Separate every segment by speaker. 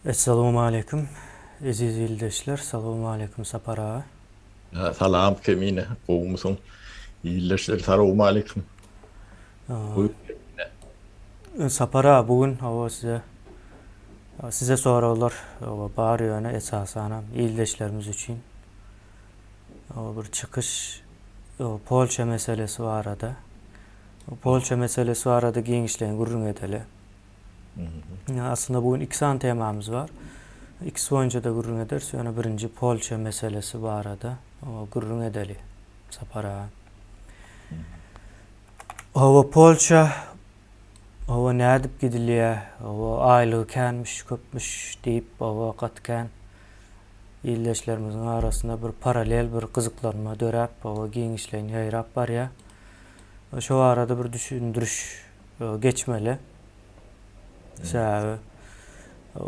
Speaker 1: Esselamu aleyküm. Aziz ildeşler, selamu aleyküm sapara.
Speaker 2: Salam Kemine, kovmuşsun. İyileştir, selamun aleyküm. Buyur.
Speaker 1: Sapara bugün hava size sorular bağır yöne esasana ildeşlerimiz için bir çıkış Polşa meselesi var arada. Polşa meselesi var arada gençlerin gurrun edeli. Aslında bugün iki tane temamız var. İkisi boyunca da gurrun ederiz. Yani birinci Polşa meselesi var arada. Gurrun edeli sapara. Hava Polşa hava nädip gidilýär, hava aýlygy känmiş, köpmüş diýip hava gatken illeşlerimizin arasında bir paralel bir gyzyklanma döräp, hava giňişlerini ýaýrap barýar. Şo arada bir düşündürüş geçmeli. Sebäbi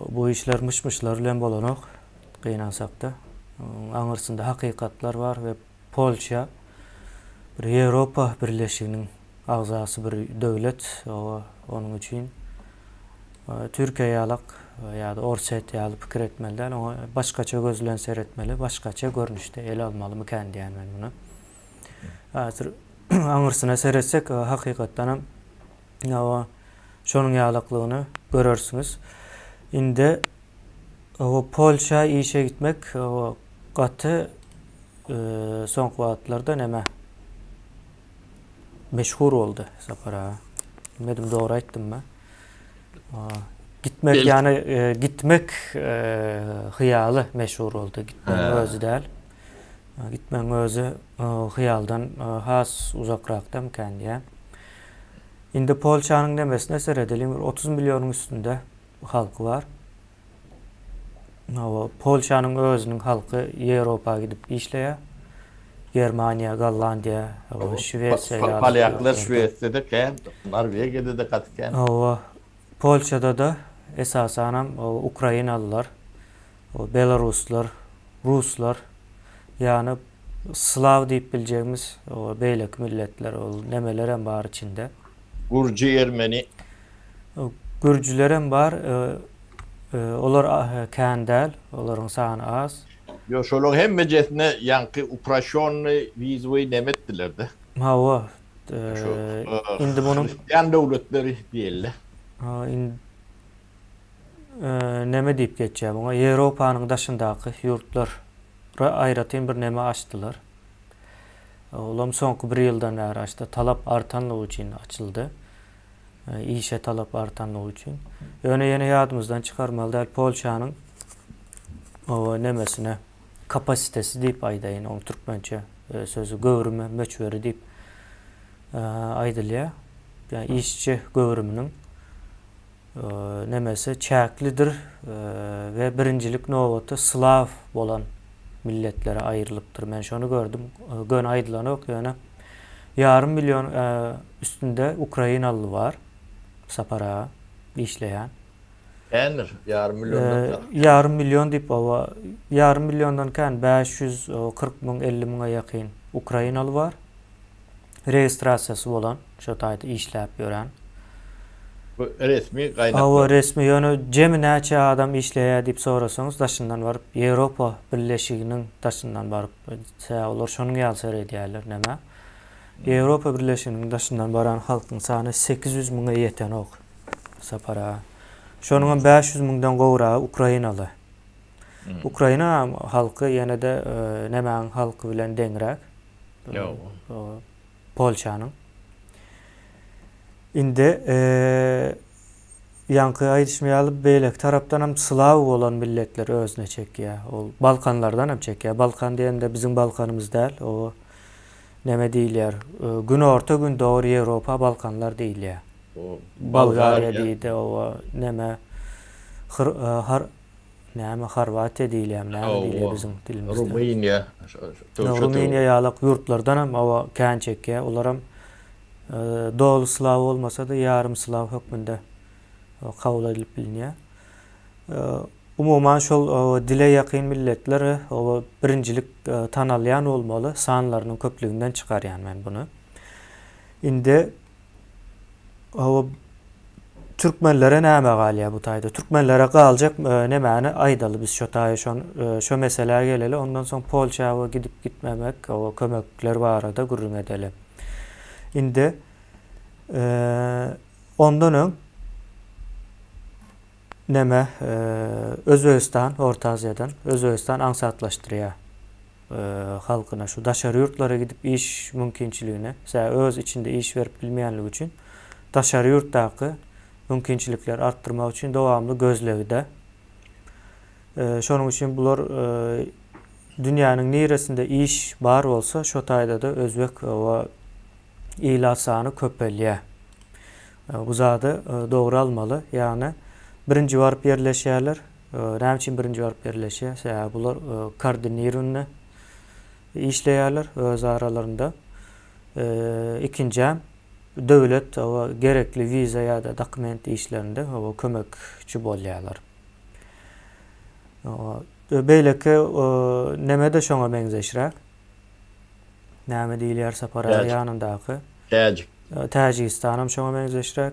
Speaker 1: bu işler mışmışlar bilen bolanok gynansak da aňyrsynda hakykatlar bar we Polşa bir Ýewropa Birleşiginiň agzasy bir döwlet, onun üçin Türkiýe ýalyk ýa-da Orset ýaly pikir etmeliler, onu başgaça gözlen seretmeli, başgaça görnüşde ele almaly mıkan diýen men bunu. Häzir aňyrsyna seretsek hakykatdan hem şonuň ýalyklygyny görersiňiz. Indi Polşa işe gitmek gaty soňky wagtlarda näme meşhur oldu sapara. Bilmedim doğru aýtdym mı? Gitmek yani gitmek hyýaly meşhur oldu. Gitmek özü däl. Gitmek özü hyýaldan has uzakrakda mıkan diýen. Indi Polşanyň demesine seredelim 30 milyonyň üstünde halky var. Polşanyň özüniň halky Ýewropa gidip işleýär. Germaniya, Gollandiya, Şwetsiýa.
Speaker 2: Palyaklar Şwetsiýede kän, Norwegiýede de gatken.
Speaker 1: Polşada da esasen Ukraynalılar, Belaruslar, Ruslar, yani Slav diýip biljegimiz beýlek milletler, nemeler hem bar içinde.
Speaker 2: Gurji, Ermeni.
Speaker 1: Gürcüler hem bar, olar kän däl, olaryň sany az.
Speaker 2: Yo şolog hemme jetine ýanky uprasyon wizy nemetdiler de.
Speaker 1: Indi bunun
Speaker 2: Hristiýan döwletleri diýerler.
Speaker 1: Neme diýip geçýär buňa? Ýewropanyň daşyndaky ýurtlar aýratyn bir neme açdylar. Olam soňky 1 ýyldan bäri açdy. Talap artanlygy üçin açyldy. İşe talap artanlygy üçin. Ýöne ýadymyzdan çykarmaly däl Polşanyň nemesine kapasitesi diýip aýdaýyn, onu türkmençe sözü göwrüme, möçberi diýip aýdylýar. Yani işçi göwrüminiň nemesi çäklidir ve birincilik nowatda Slav bolan milletlere aýrylypdyr. Men şonu gördüm. Gön aýdylan ok, ýöne yarım milyon üstünde Ukraynalı var sapara işleýän.
Speaker 2: Enir,
Speaker 1: yarım milyon diýip yarım milyondan kän 540 000 50 000 ýakyn Ukraynalı var. Registrasiýasy bolan, şo taýda işläp ýören.
Speaker 2: Bu resmi gaýnaklar.
Speaker 1: Resmi ýöne jemi näçe adam işleýär diýip sorasaňyz, daşyndan baryp Ýewropa Birleşiginiň daşyndan baryp olar şonuň ýalsar edýärler näme? Ýewropa Birleşiginiň daşyndan baran halkyň sany 800 000 ýeten ok. Sapara. Şonuň 500 000dan gowragy Ukraynaly. Ukrayna halky ýene de nämäň halky bilen deňrek. Polşanyň. Indi ýanky aýdyşmaýaly beýlek tarapdan hem Slav bolan milletler özüne çekýär. Ol Balkanlardan hem çekýär. Balkan diýende bizim Balkanymyz däl, o näme diýilýär? Gün orta gün dogry Ýewropa Balkanlar diýilýär. Bulgaria diýdi, o näme Horwatiýa diýilýär, näme diýilýär bizim dilimizde.
Speaker 2: Rumeniýa.
Speaker 1: Rumeniýa ýalyk ýurtlardan hem kän çekýär. Olar hem dolu Slav olmasa da yarım Slav hökmünde kabul edilip bilinýär. Umuman şol dile ýakyn milletler birincilik tanalýan bolmaly, sanlarynyň köplüginden çykarýan men bunu. Indi Türkmenlere näme galýa bu taýda? Türkmenlere galjak nämäni aýdaly biz şo taýy şo meseleye geleli. Ondan soň Polşaga gidip gitmemek, o kömekler barada gurrun edeli. Indi ondan öň näme Özbegistan, Orta Aziýadan Özbegistan aňsatlaşdyrýar halkyna şu daşary ýurtlara gidip iş mümkinçiligine, öz içinde iş berip bilmeýänligi üçin daşary ýurtdaky mümkinçilikler arttırmak için devamlı gözlevde. Şonun için bular dünyanın neresinde iş bar olsa şo taýda da özbek we ilat sany köpelýär. Bu zady dogry almaly. Yani birinci barıp yerleşýärler. Näme üçin birinci barıp yerleşýär? Bular koordinirunny işleýärler öz aralarında. İkinci döwlet o gerekli viza ýa-da dokument işlerinde o kömekçi bolýarlar. Beýleki näme de şoňa beňzeşirär. Näme diýilýär Sapara ýanyndaky? Täjikistan şoňa beňzeşirär.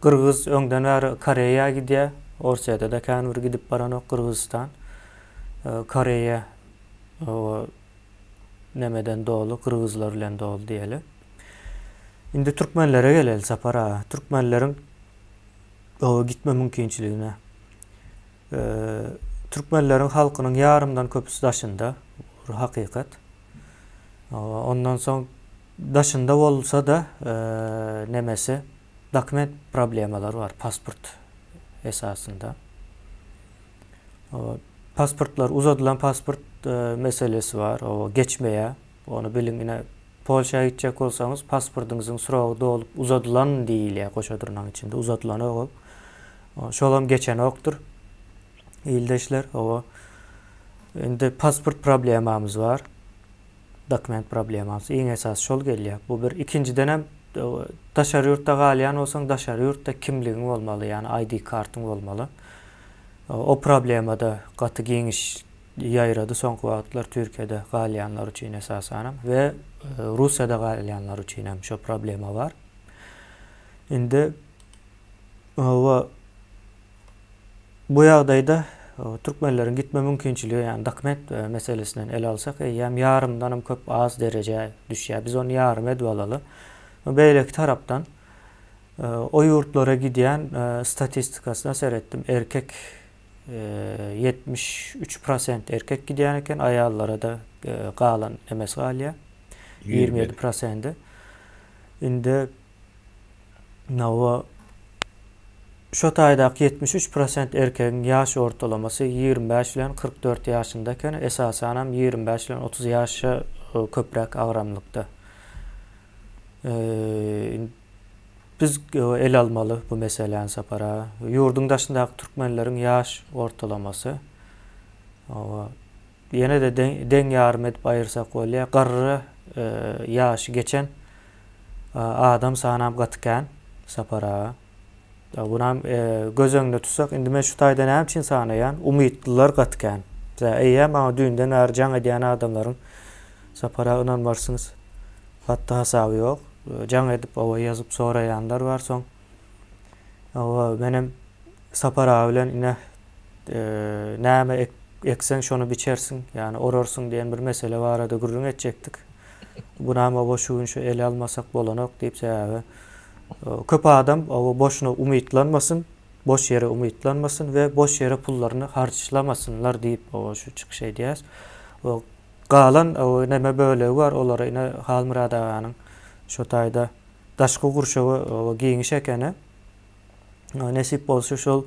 Speaker 1: Kırgız öňden bäri Koreýa gidýär. Orçada da känwir gidip baran Kırgızstan. Koreýa nämeden dolu, Kırgızlar bilen dolu diýeli. Indi Türkmenlere geleli Sapara. Türkmenlerin gitme mümkinçiligine. Türkmenlerin halkynyň ýarymdan köpüsi daşynda. Bu hakykat. Ondan soň daşynda bolsa da nämesi dokument problemalary var. Pasport esasında. Pasportlar uzadylan pasport meselesi var. O geçmeýär. Onu biliňine Polşa'ya gidecek olsanız pasportunuzyň suragy dolup uzadylan diýilýär koşadyrnaň içinde uzadylan ol. Şolam geçen oktur. İldeşler o indi pasport problemamız var. Dokument problemamız. Iň esas şol gelýär. Bu bir ikinciden hem daşary ýurtda galýan bolsaň daşary ýurtda kimligiň bolmaly, ýani ID kartyň bolmaly. O problemada gaty geňiş ýaýrady soňky wagtlar Türkiýede galýanlar üçin esasanam we Russiýada galýanlar üçin hem şo problema var. Indi bu ýagdaýda Türkmenleriň gitme mümkinçiligi, ýani dokument meselesinden ele alsak, hem ýarymdan hem köp az derece düşýär. Biz onu ýarym edip alaly. Beýleki tarapdan o ýurtlara gidýän statistikasyna seretdim. Erkek 73% erkek gidýän eken, aýallara da galan emes galýa 27%. Indi şo taýdaky 73% erkegiň ýaş ortalamasy 25 bilen 44 ýaşynda eken, esasan hem 25 bilen 30 ýaşa köprek agramlykda. Biz el almalı bu meseleni Sapara. Yurdun daşındaky Türkmenleriň ýaş ortalamasy ýene de deň ýarym edip aýyrsak bolýar. Garry ýaşy geçen adam sanam gatykän Sapara. Bunam göz öňünde tutsak, indi men şu taýda näme üçin sanaýan umytlylar gatykän. Eýem ama dünden arjan edýän adamlaryň Sapara inanmarsyňyz hatda hasaby ýok. Can edip o yazıp sorayanlar var soň. Benim Sapara bilen ine näme eksen şonu biçersin, yani ororsun diyen bir mesele barada gurrun etjekdik. Buna ama boşuň şu ele almasak bolanok diýip sebäbi köp adam o boşuna umytlanmasın, boş yere umytlanmasın ve boş yere pullaryny harçlamasınlar diýip o şu çykyş edýäs. O galan o näme böle var, olara ine Halmurad aganyň şo taýda daşky gurşawy giňiş ekeni nesip bolsa şol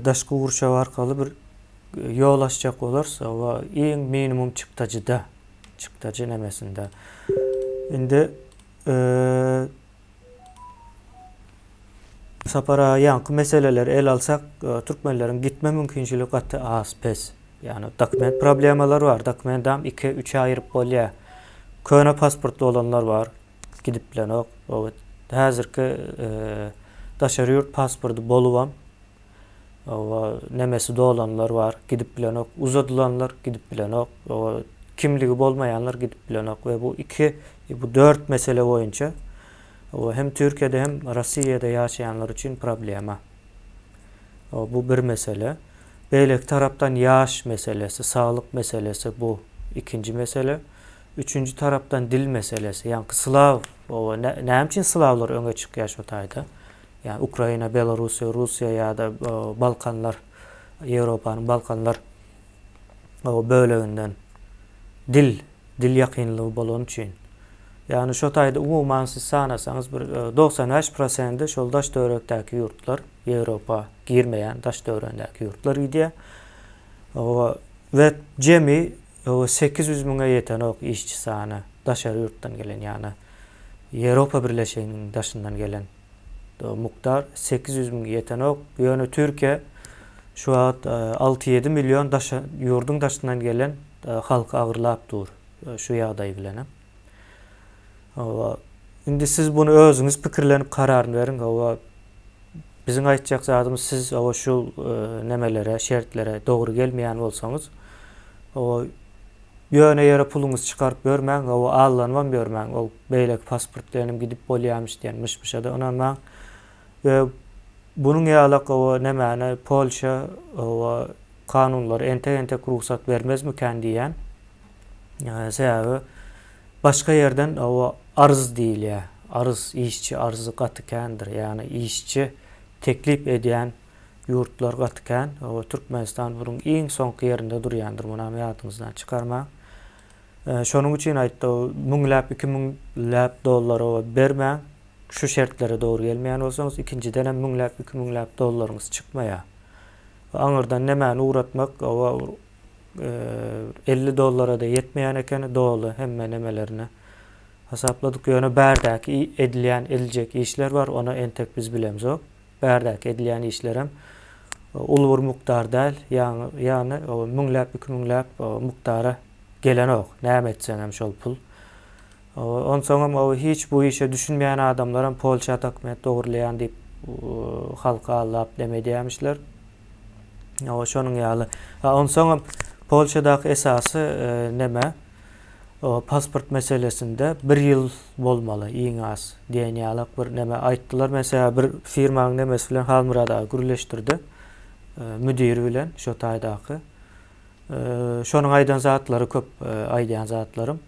Speaker 1: daşky gurşawy arkaly bir ýol açjak bolarsa iň minimum çyktaçy nemesinde. Indi Sapara ýanky meseleleri el alsak, Türkmenleriň gitme mümkinçiligi gaty az pes. Yani dokument problemalar var. Dokumentam 2-3 aýryp bolýar. Köne pasportlu olanlar var. Gidip bilen ok. Häzirki daşary ýurt pasportu bolubam. Nemesi dolanlar var. Gidip bilen ok. Uzadylanlar gidip bilen ok. Kimligi bolmayanlar gidip bilen ok. Ve bu 4 mesele boyunca O hem Türkiye'de hem Rusya'da yaşayanlar için problema. Bu bir mesele. Beylek taraftan yaş meselesi, sağlık meselesi bu ikinci mesele. Üçüncü taraftan dil meselesi. Yani Slav, ne için Slavlar öne çıkıyor şu tayda? Yani Ukrayna, Belarusya, Rusya ya da Balkanlar, Avrupa'nın Balkanlar bölüğünden dil yakınlığı bolon için. Yani şu tayda umuman siz sanasanız 95% şol daş döwrekdäki yurtlar, Avrupa girmeyen daş döwregdäki yurtlar idi. Ve jemi 800 miňe ýeten ok işçi sany daşary yurtdan gelen, yani Avrupa Birleşiginiň daşyndan gelen mukdar 800 miňe ýeten ok. Ýöne Türkiýe şu wagt 6-7 milyon yurdun daşyndan gelen halky agyrlap dur şu ýagdaý bilen. Indi siz bunu özüňiz pikirlenip kararyny beriň. Biziň aýtjak zadymyz, siz şu nemelere, şertlere dogry gelmeýän bolsaňyz, ýöne ýere puluňyzy çykaryp bermäň, allanmam bermäň. Ol beýlek pasportlarynym gidip bolýarmyş diýen mışmışa da onanmaň. Ve bunun ýaly nemäne Polşa kanunlary entek ruhsat bermezmiken diýen. Sebäbi başga ýerden arz diýilýär. Arz, işçi arzı gatykendir. Yani işçi teklip edýän yurtlar gatyken, Türkmenistan bunun iň soňky ýerinde durýandyr. Muny ýadyňyzdan çykarma. Şonuň üçin aýtdy, $1000-2000 bermäň. Şu şertlere dogry gelmeýän bolsaňyz, ikinciden hem $1000-2000 çykmaýar. Aňyrdan nämäni uğratmak, $50 da yetmeýän eken, dogry hemme nemelerini hasapladyk. Ýöne bärdäki ediljek işler var, ona entek biz bilemiz. Bärdäki edilýän işler hem ulur mukdar däl, ýani $1000-2000 muktara gelen ok. Näme etseň hem şol pul. Onsoňam hiç bu işe düşünmeýän adamlar hem Polşa hökümet dogurlaýan diýip halka allap demedýärmişler. Şonuň ýaly. Onsoňam Polşadaky esasy näme? Pasport meselesinde 1 ýyl bolmaly iň az diýen ýaly bir näme aýtdylar. Mesela bir firmaň nemesi bilen Halmyrada gürleşdirdi. Müdiri bilen şo taýdaky. Şonuň aýdan zatlary köp, aýdýan zatlarym.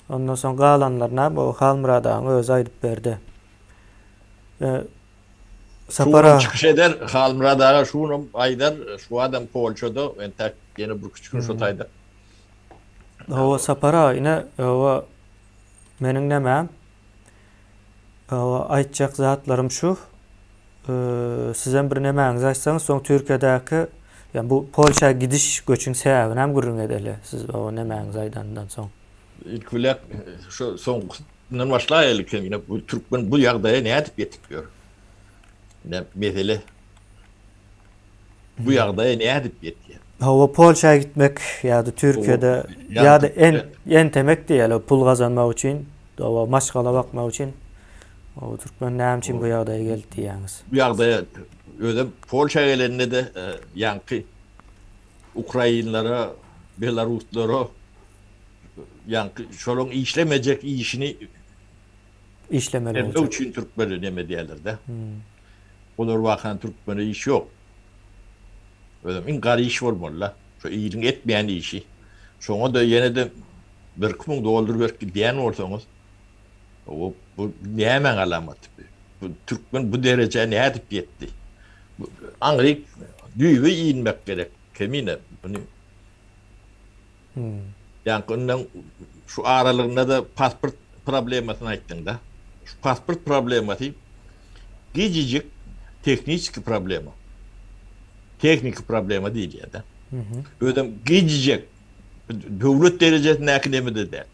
Speaker 1: Ondan soň galanlarna bu Halmyradaň öz aýdyp berdi.
Speaker 2: Sapara çıkış eder Halmyradaga şunu aýdar, şu adam Polşada entek ýene bir küçük şu taýda.
Speaker 1: Sapara ine meniň nämem aýtjak zatlarym şu, sizem bir nemäňiz aýtsaňyz, soň Türkiýedäki, yani bu Polşa gidiş göçüň sebäbini hem gürrüň edeli. Siz nemäňiz aýdandan soň.
Speaker 2: İlk bilek şu soňdan başlaýalyk, ýene bu Türkmen bu ýagdaýa näme diýip ýetipýär? Ne mesele bu ýagdaýa näme diýip ýetýär?
Speaker 1: Polşa'ya gitmek ya da Türkiye'de ya da en temek diýeli pul gazanmak için, maşgala bakmak için Türkmen näme üçin bu ýagdaýa geldi diýäňiz?
Speaker 2: Bu ýagdaýa özüm Polşa geleninde de ýanky Ukrainlara, Belaruslara ýanky şolong işlemejek işini
Speaker 1: işlemeli
Speaker 2: bolacak. Hem üçin Türkmenler näme diýerler-de. Olar wakan Türkmenler iş ýok. Öyle gary iş bolmaly. Şu iýiň etmeýän işi. Şoňa da ýene de $1,000 doldur berip diýen bolsaňyz, bu näme alamat? Bu Türkmen bu derejeye näme diýip ýetdi? Aňryk düýbe iýinmek gerek. Kemine bunu. Yani ondan şu aralığında da pasport problemasını aýtdyň da. Şu pasport problematy gecicik teknik problema. Teknik problema değil ya da. Ödem gecicik döwlet derejesindäki nemede de.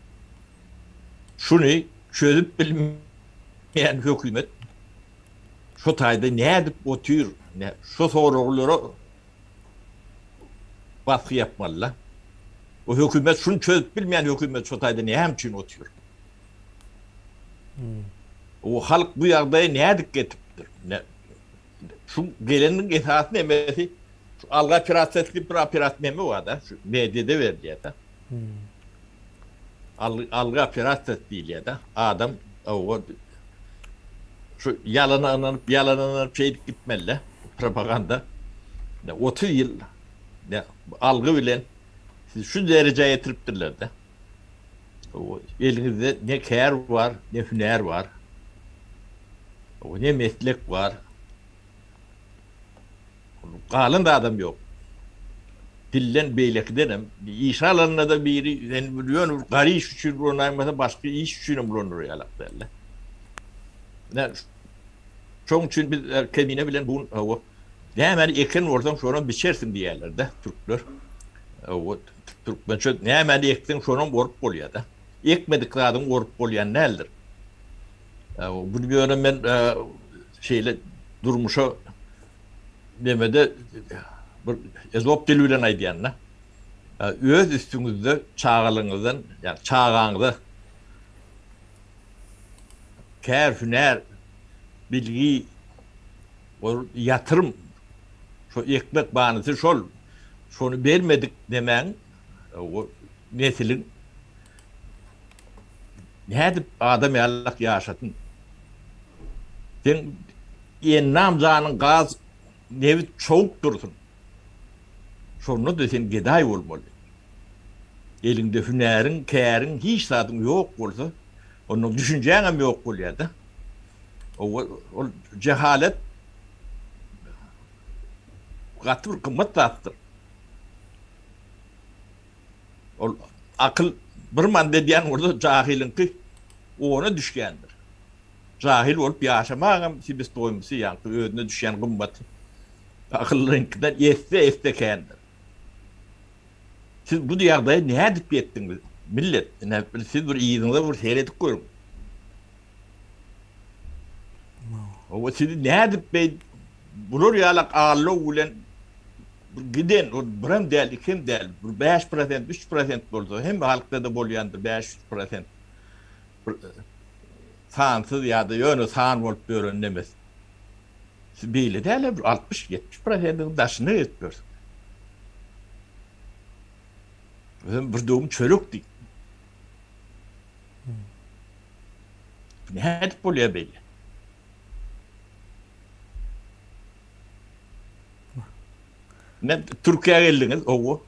Speaker 2: Şunu çözüp bilmeýän hökümet şu taýda näme dip otyr, şu soraglary baskı yapmalılar. O hökümet şunu çözüp bilmeýän hökümet şu taýda näme üçin otyr? O halk bu ýagdaýa näme dip getipdir? Şu geleniň esasy nämesi? Şu alga pirasetli bir pirat nemi var da, şu medyada verdiği da. Alga piraset diýilýär da, adam şu yalanlanıp şey gitmeli propaganda. 30 yıl algı bilen siz şu dereceye getiriptirler de. Elinizde ne kâr var, ne hüner var. Ne meslek var. Kalın da adam yok. Dillen beylek denem. İş alanına da biri, yani biliyorsun, gari iş için bulunayım, başka iş için bulunur yalak derler. Çoğun için biz kendine bilen bu hemen ekin oradan sonra biçersin diyorlar da Türkler. Türkmen çok ne hemen ektin sonra vurup oluyor da. Ekmedik adam vurup oluyor nedir? Bunu bir ben şeyle durmuşa demede Ezop diliyle aydiyanla. Öz üstünüzde çağalınızdan yani çağağınızda kâr hüner bilgi o yatırım şu ekmek bağınızı şunu vermedik demen o neslin ne edip adam yallak yaşatın. Sen namzanın gaz nevi çoğuk dursun. Şunu da sen geday olmalı. Elinde hünerin, kârin hiç tadın yok olsa onun düşünceğin yok oluyor da. O cehalet katır kımmet tattır. O akıl bir madde diyen orada cahilin ki ona düşkendir. Cahil olup yaşamağım sibis doymusu yankı önüne düşen kımmet. Akıllınkinden este kendir. Siz bu diyardayı ne edip yettiniz? Millet, siz bir iyiliğinde bir seyredip koyun. O sizi ne edip bey bulur yalak ağırlı ulen giden, o birim değil, ikim değil, 5%, 3% oldu. Hem halkta da bolyandır 500%. Sansız ya da yönü san olup öğrenemez. Siz böyle değil, 60-70%'ın taşını etmiyorsun. Bir doğum çörük değil. Ne edip oluyor böyle? Ne Türkiye'ye geldiniz o.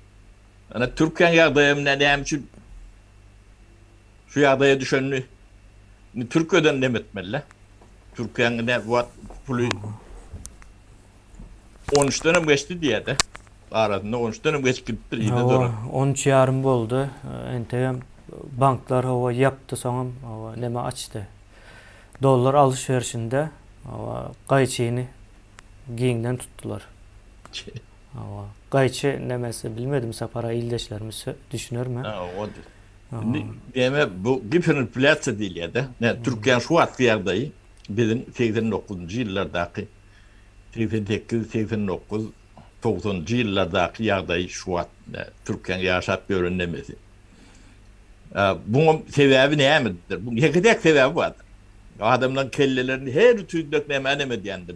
Speaker 2: Ana Türkiye'nin yardayım ne için şu yardaya düşenli Türkiye'den ne etmeli? Türkiye'nin ne vat pulu 13 dönem geçti diye de arasında 13 dönem geçti iyi de doğru.
Speaker 1: 13 yarım oldu. Entegem banklar hava yaptı sonra hava neme açtı. Dolar alışverişinde hava kayçığını giyinden tuttular. Hava kayçı nemesi bilmedim para ildeşlerimiz düşünür mü?
Speaker 2: O deme bu different platsa değil ya da ne Türkiye'nin şu atlı yerdayı bizim 89. yıllardaki 88, 89, 90. yıllardaki yerdayı şu at Türkiye'nin yaşat görünmesi. Bunun sebebi ne midir? Bunun ne kadar sebebi vardır? Adamların kellelerini her türlü neme diyendir.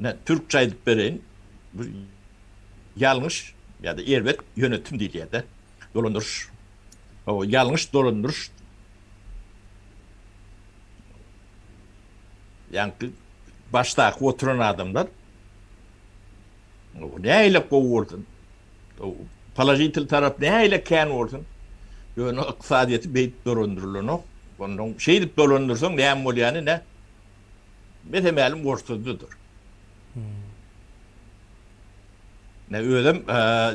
Speaker 2: Ne Türkçe edip verin yanlış ya da elbet yönetim değil ya da dolandır. O yanlış dolandır. Yani başta oturan adamlar neyle kovurdun? Palajitil taraf neyle kan vurdun? Yani iktisadiyeti beyt dolandırılır. Onun şey edip dolandırsan ne ol yani ne? Betemelim borçludur. Ne öyle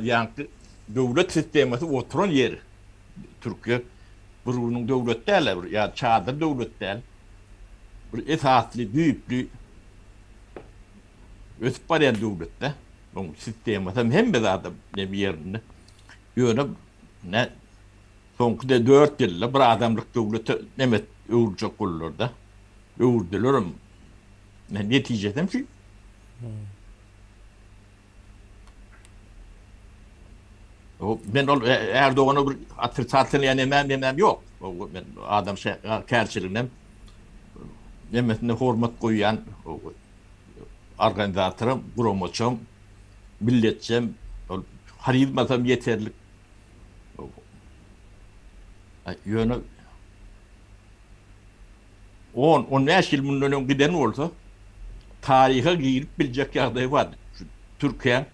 Speaker 2: yani devlet sistemati oturan yeri. Türkiye bunun devlet değil, ya çadır devlet değil. Bir esaslı, büyüklü ötüp veren devlette. Bunun sistemati hem bir adam ne bir yerinde. Öyle ne sonku da 4 yılla bir adamlık devleti nemet öğürecek olurlar da. Öğürdüler ne neticede şey. Ben Erdoğan'ı bir atırtatını yenemem yok. Ben adam kerçiliğine nemesine hürmet koyan organizatörüm, promoçum, milletçim, harizmasam yeterli. Yönü 10-15 yıl bundan giden olsa tarihe girip bilecek yağdayı vardı. Şu Türkiye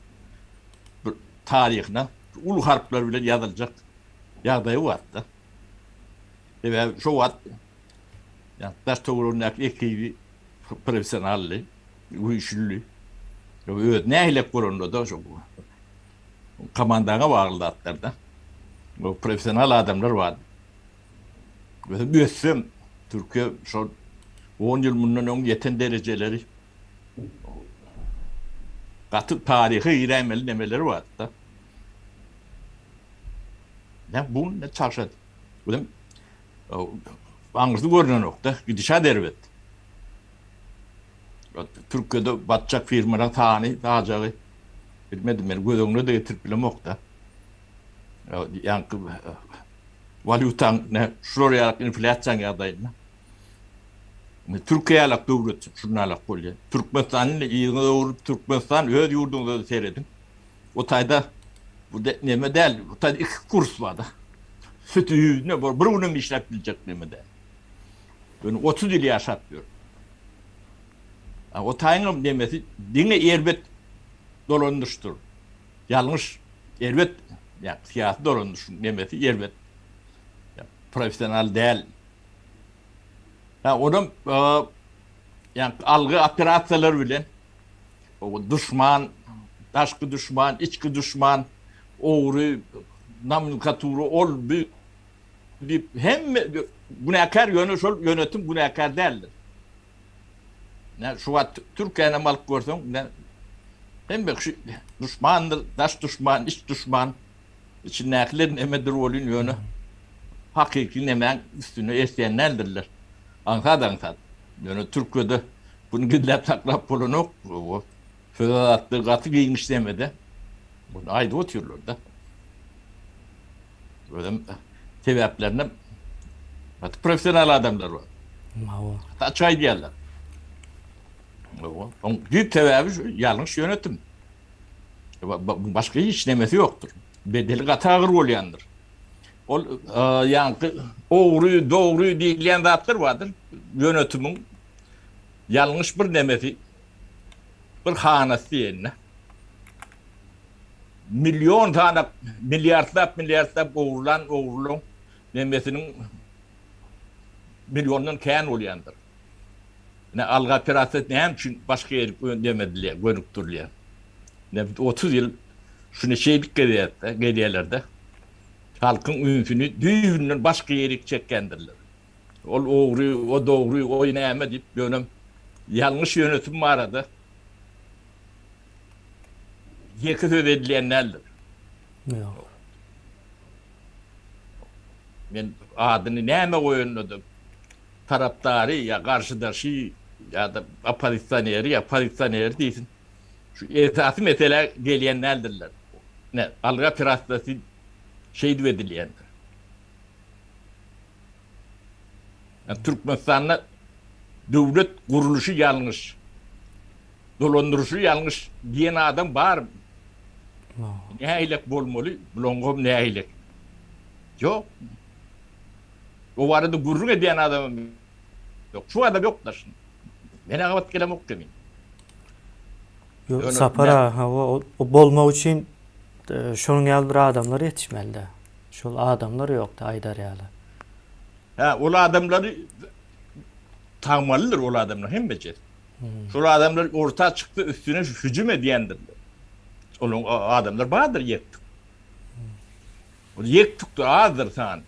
Speaker 2: tarihine ulu harfler bile yazılacak yağdayı vardı. Ve şu var yani ders toğrundak ekibi profesyonelli, uyuşullu. Ne hilek kuruldu da şu komandana bağlı atlarda. O profesyonel adamlar vardı. Ve büyüsüm Türkiye şu 10 yıl bundan yeten dereceleri katı tarihi iremeli demeleri vardı da. Ne bu ne çarşıdı. Bu da anızlı görünen nokta gidişat ervet. Türkiye'de batacak firmalar tani dağacağı bilmedim ben gözümle de getirip bilem yoktu. Yani valutan ne şuraya enflasyon yağdaydı. Türkiye'ye alak devlet şuna alak kolye. Türkmenistan'ın iyi doğru Türkmenistan öz yurdunda da seyredin. O tayda bu de, neme değil. O tayda 2 kurs vardı. Sütü ne var? Bunu işletilecek neme değil. Ben 30 yıl yaşatıyor. O tayın demesi dine erbet dolandırıştır. Yanlış erbet yani siyasi dolandırış demesi erbet. Yani, profesyonel değil. Onun yani algı operasyonları bile o düşman, taşkı düşman, içki düşman, oğru, nomenklaturu ol bir hem günahkar yönetim günahkar değildir. Yani şu an Türkiye'ne mal görsem hem de şu düşmandır, taş düşman, iç düşman, içindekilerin emedir rolün yönü hakiki hemen üstüne eseyenlerdirler. Ankat. Yani Türkiye'de bunu gidilip taklap bulunuk, föderatlı katı giymiş demedi. Bunu ayda oturuyorlar da. Böyle sebeplerine profesyonel adamlar var. Hatta çay diyorlar. Büyük sebebi şu, yanlış yönetim. Başka hiç demesi yoktur. Bedeli katı ağır olayandır. Yani doğruyu diyen zatlar vardır. Yönetimin yanlış bir demesi, bir hanesi yerine. Milyon tane milyarlar oğurlan demesinin milyondan keyin olayandır. Ne alga feraset ne hem için başka yer demediler, gönüktürler. Ne 30 yıl şunu geliyorlar halkın ünfünü düğünün başka yeri çekkendirler. O doğruyu, o ineme deyip yönem yanlış yönetim var arada. Yekit ödedilenlerdir.
Speaker 1: Yok.
Speaker 2: Ben adını neme koyunladım. Taraftarı ya karşıdaşı ya da aparistaneri değilsin. Şu esası mesele geleyenlerdirler. Ne alga firastası edilendir. Yani Türkmenistan'da devlet kuruluşu yanlış. Dolandırışı yanlış diyen adam var mı? Ne aylak bolmalı, bulongom ne aylak. Yok. O arada gururun ediyen adamım yok. Şu adam yoklar şimdi. Ben ağabat kelem yok demin.
Speaker 1: Sapara, o bolma için şunun yaldır adamları yetişmeli. Şu adamları yoktu Aydaryalı.
Speaker 2: O adamları tanımalıdır o adamlar hem becer. Şu adamlar ortaya çıktı üstüne hücum ediyendirler. O adamlar vardır yektik. Yektik de ağırdır sana.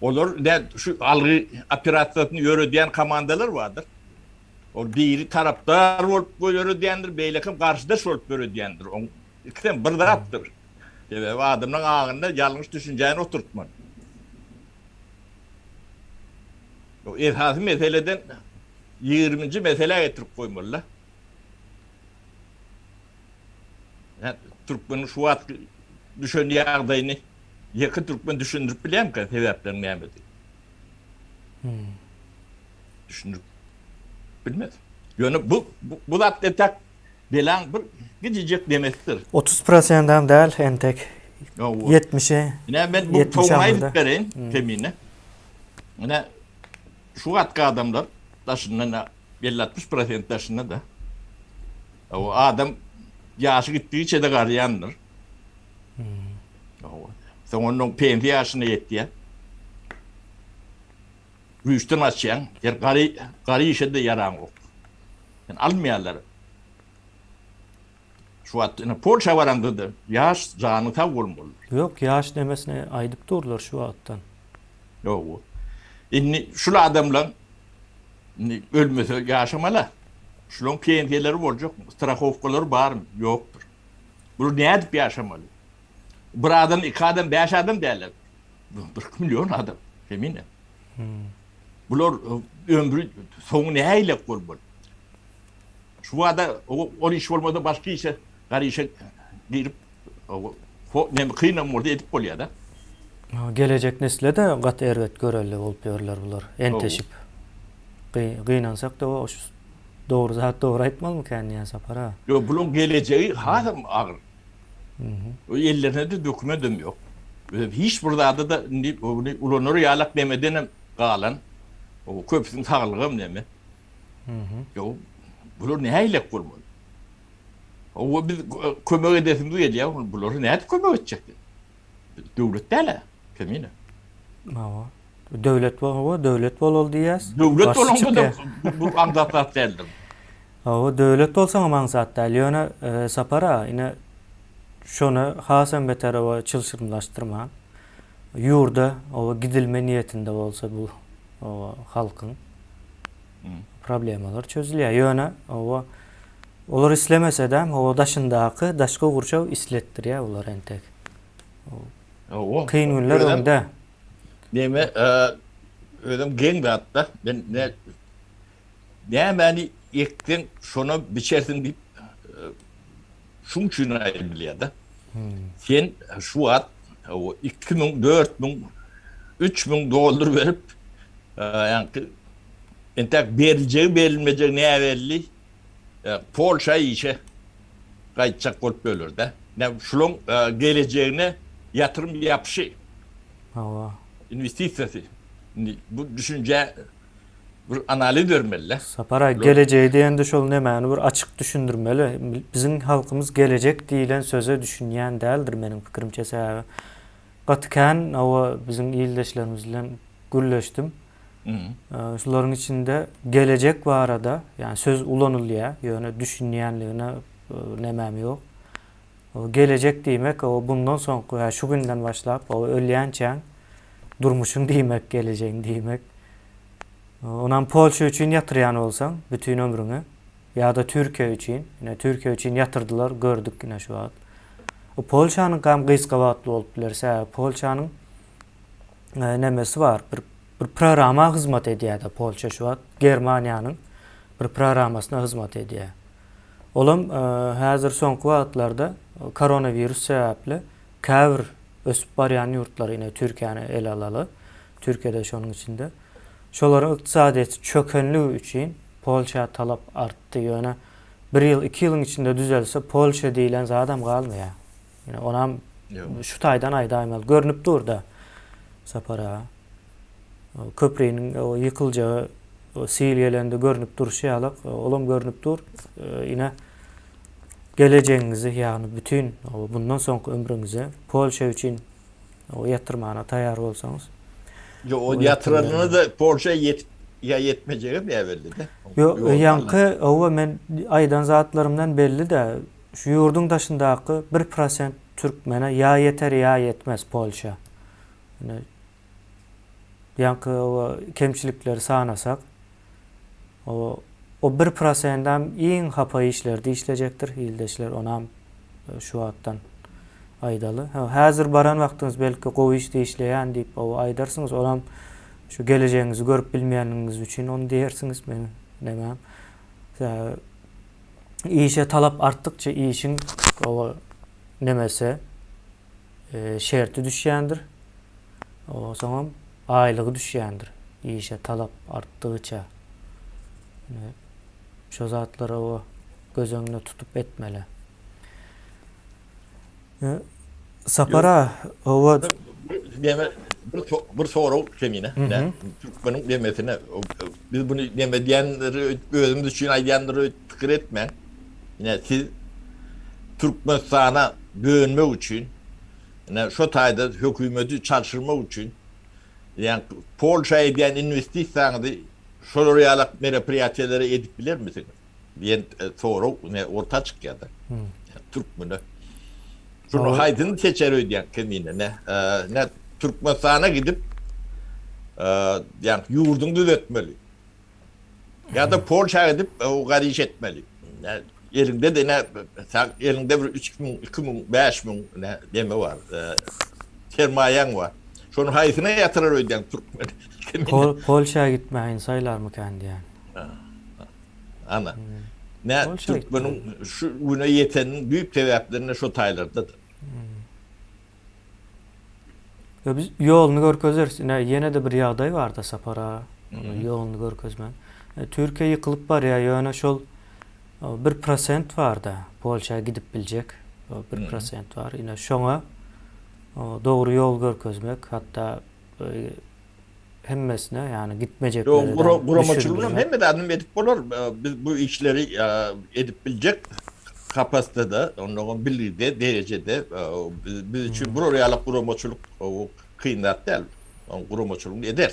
Speaker 2: Olur de şu algı operasyonu yürüyen komandalar vardır. O biri taraftar olup yürüyendir, beylekim karşıdaş olup yürüyendir. İkiden bir darattır. Ve adamın ağında yanlış düşünceğini oturtman. O esası meseleden 20. mesele getirip koymalılar. Yani Türkmen'in şu an düşündüğü ağdayını yakın Türkmen düşündürüp bileyim ki sebeplerini neyemedi. Düşündürüp bilmez. Yani bu da detak bilen bir gidecek demektir.
Speaker 1: 30%'dan değil entek. 70'e.
Speaker 2: Yani ben bu toğmayı vereyim temine. Yani şu atka adamlar taşından 50-60% taşında da o adam yaşı gittiği de garayandır. Sonra onun pensi yaşına yetti ya. Rüstten açayan, gari işe de yaran yok. Yani almayanlar. Şu at, Polşa varandı da yaş zanı tav olmalı.
Speaker 1: Yok yaş demesine aydıp dururlar şu attan.
Speaker 2: Yok. Şimdi şu adamla ölmese yaşamalı. Şunun pensiyeleri olacak mı? Strahowkaları var mı? Yoktur. Bunu ne edip yaşamalı? Bir adam, iki adam, beş adam derler. 40 milyon adam. Eminim. Bunlar ömrü sonu neyle olmalı? Şu anda o iş olmadı başka işe, gari işe girip kıyınam orada edip oluyor da.
Speaker 1: Gelecek nesile de gat ervet görelle olpuyorlar bular. Enteşip. Kıynansak da o doğru zat doğru aytmal mı kendine sapar ha?
Speaker 2: Yo, bunun geleceği hadım ağır. O ellerine de dokümanım yok. Hiç burada da ulanır yalak demeden kalan o köpsün sağlığım ne mi? Yo, bunlar neyle kurmalı? O biz kömür edesim duyuyor ya, bunlar ne kömür edecek? Devlet değil, kemine.
Speaker 1: Ama devlet var, devlet oldu diyes.
Speaker 2: Devlet olan bu anlatlat derdim.
Speaker 1: O devlet olsa mansat değil. Yani sapara yine şunu hasen beter o çılşırmlaştırma. Yurda o gidilme niyetinde olsa bu o halkın problemler çözülüyor. Yani o olur islemese de o daşındaki daşka kurşav islettir ya ular entek. Kıyın günler önde.
Speaker 2: Deme ödüm gen hatta ben ne beni ektin şuna biçersin deyip şun için biliyor da. Sen şu at o 2000, 4000, 3000 dolar verip yani entek vereceği verilmeyeceği ne belli Polşa işe kaçacak olup ölür de. Ne şunun geleceğine yatırım yapışı. İnvestisyası. Bu düşünce bir analiz vermeli.
Speaker 1: Sapara geleceği diyen de şol nemeni bir açık düşündürmeli. Bizim halkımız gelecek deyilen söze düşünýän däldir menin pikirimçe sebäbi. Gatken o bizim ýyldaşlarymyzla gülleşdim. Şolaryň içinde gelecek barada yani söz ulanylýar, ýöne düşünýänligine nemem ýok. O gelecek diýmek o bundan soňky şu günden başlap o ölýänçä durmuşun diýmek, geleceğin diýmek. Onan Polşa üçün yatıryan olsan bütün ömrüňi ya da Türkiye üçün, yine Türkiye üçün yatırdılar, gördük yine şu an. O Polşanyň gam gysgabatly bolup bilerse, Polşanyň nemesi var. Bir programa hizmet edýär da Polşa şu an Germaniýanyň bir programasyna hizmet edýär. Olam häzir soňky wagtlarda koronavirus sebäpli käbir ösüp barýan ýurtlar yine Türkiýany el alaly. Türkiýede şonuň içinde şolaryň ykdysadiýety çökenligi üçin Polşa talap artdy. Ýöne 1 ýyl, 2 ýylyň içinde düzelse Polşa diýilen zadam galmaýar. Ýene onam şu taýdan aýdaýmal görnüp durda. Sapara köprüniň o ýykyljagy o Siriýelende görnüp durşy ýalyk, olam görnüp dur. Ýene geleceğinizi ýagny bütün bundan soňky ömrüňizi Polşa üçin o ýatyrmana taýýar bolsaňyz.
Speaker 2: Yo, o yatıranını da Polşa yetmeyeceği mi belli de?
Speaker 1: Yo, yankı o men aydan zatlarımdan belli de şu yurdun daşındaky 1% Türkmene ya yeter ya yetmez Polşa. Yani yankı o kemçilikleri sanasak o 1%'dan iň hapa işlerde işlejekdir ýyldaşlar onam şu attan aydaly. Häzir baran wagtyňyz belki gowy işde işleýän diýip o aydarsyňyz onam şu geleceğinizi görüp bilmeýänligiňiz üçin onu diýersiňiz men nemem. İşe talap artdıkça işin o nemese şerti düşýändir. O zaman aýlygy düşýändir. İşe talap artdygyça. Şu zatlara o göz öňüne tutup etmeli. Sapara o
Speaker 2: bir soru kemine. Ne? Türkmenin demesine biz bunu demediyenleri özümüz için ayyanları fikir etmen. Yine siz Türkmenistan'a bölünmek için yani şu tayda hükümeti çalıştırmak için yani Polşa'ya diyen investisyonları şuraya merapiyatçıları edip bilir misiniz? Diyen soru ne orta çıkıyor da. Türkmen'e. Şunu haydını seçer ödeyen kendine ne Türkmenistan'a gidip yani yurdunu düzeltmeli. Ya da Polşa'ya gidip o kadar iş etmeli. Yani elinde de ne elinde bir 3.000, 2.000, 5.000 ne deme var. Sermayen var. Şunu haydına yatırır ödeyen Türkmen.
Speaker 1: Polşa'ya gitmeyin sayılar mı kendi yani?
Speaker 2: Ana. Ne Türkmen'in şu buna yetenin büyük sebeplerini şu taylardadır.
Speaker 1: Ya biz yolunu görkezeriz. Yine de bir yağday var da sapara. Yolunu görkezmen. Türkiye yıkılıp var ya yöne şol 1% var da Polşa'ya gidip bilecek. 1% var. Yine şona doğru yol görkezmek hatta hemmesine yani gitmeyecekleri.
Speaker 2: Kuramacılığım hem de adım edip olur. Biz bu işleri edip bilecek kapasitede, onun bildiği derecede biz için buraya alıp kuramacılık kıymet değil. Kuramacılığını eder.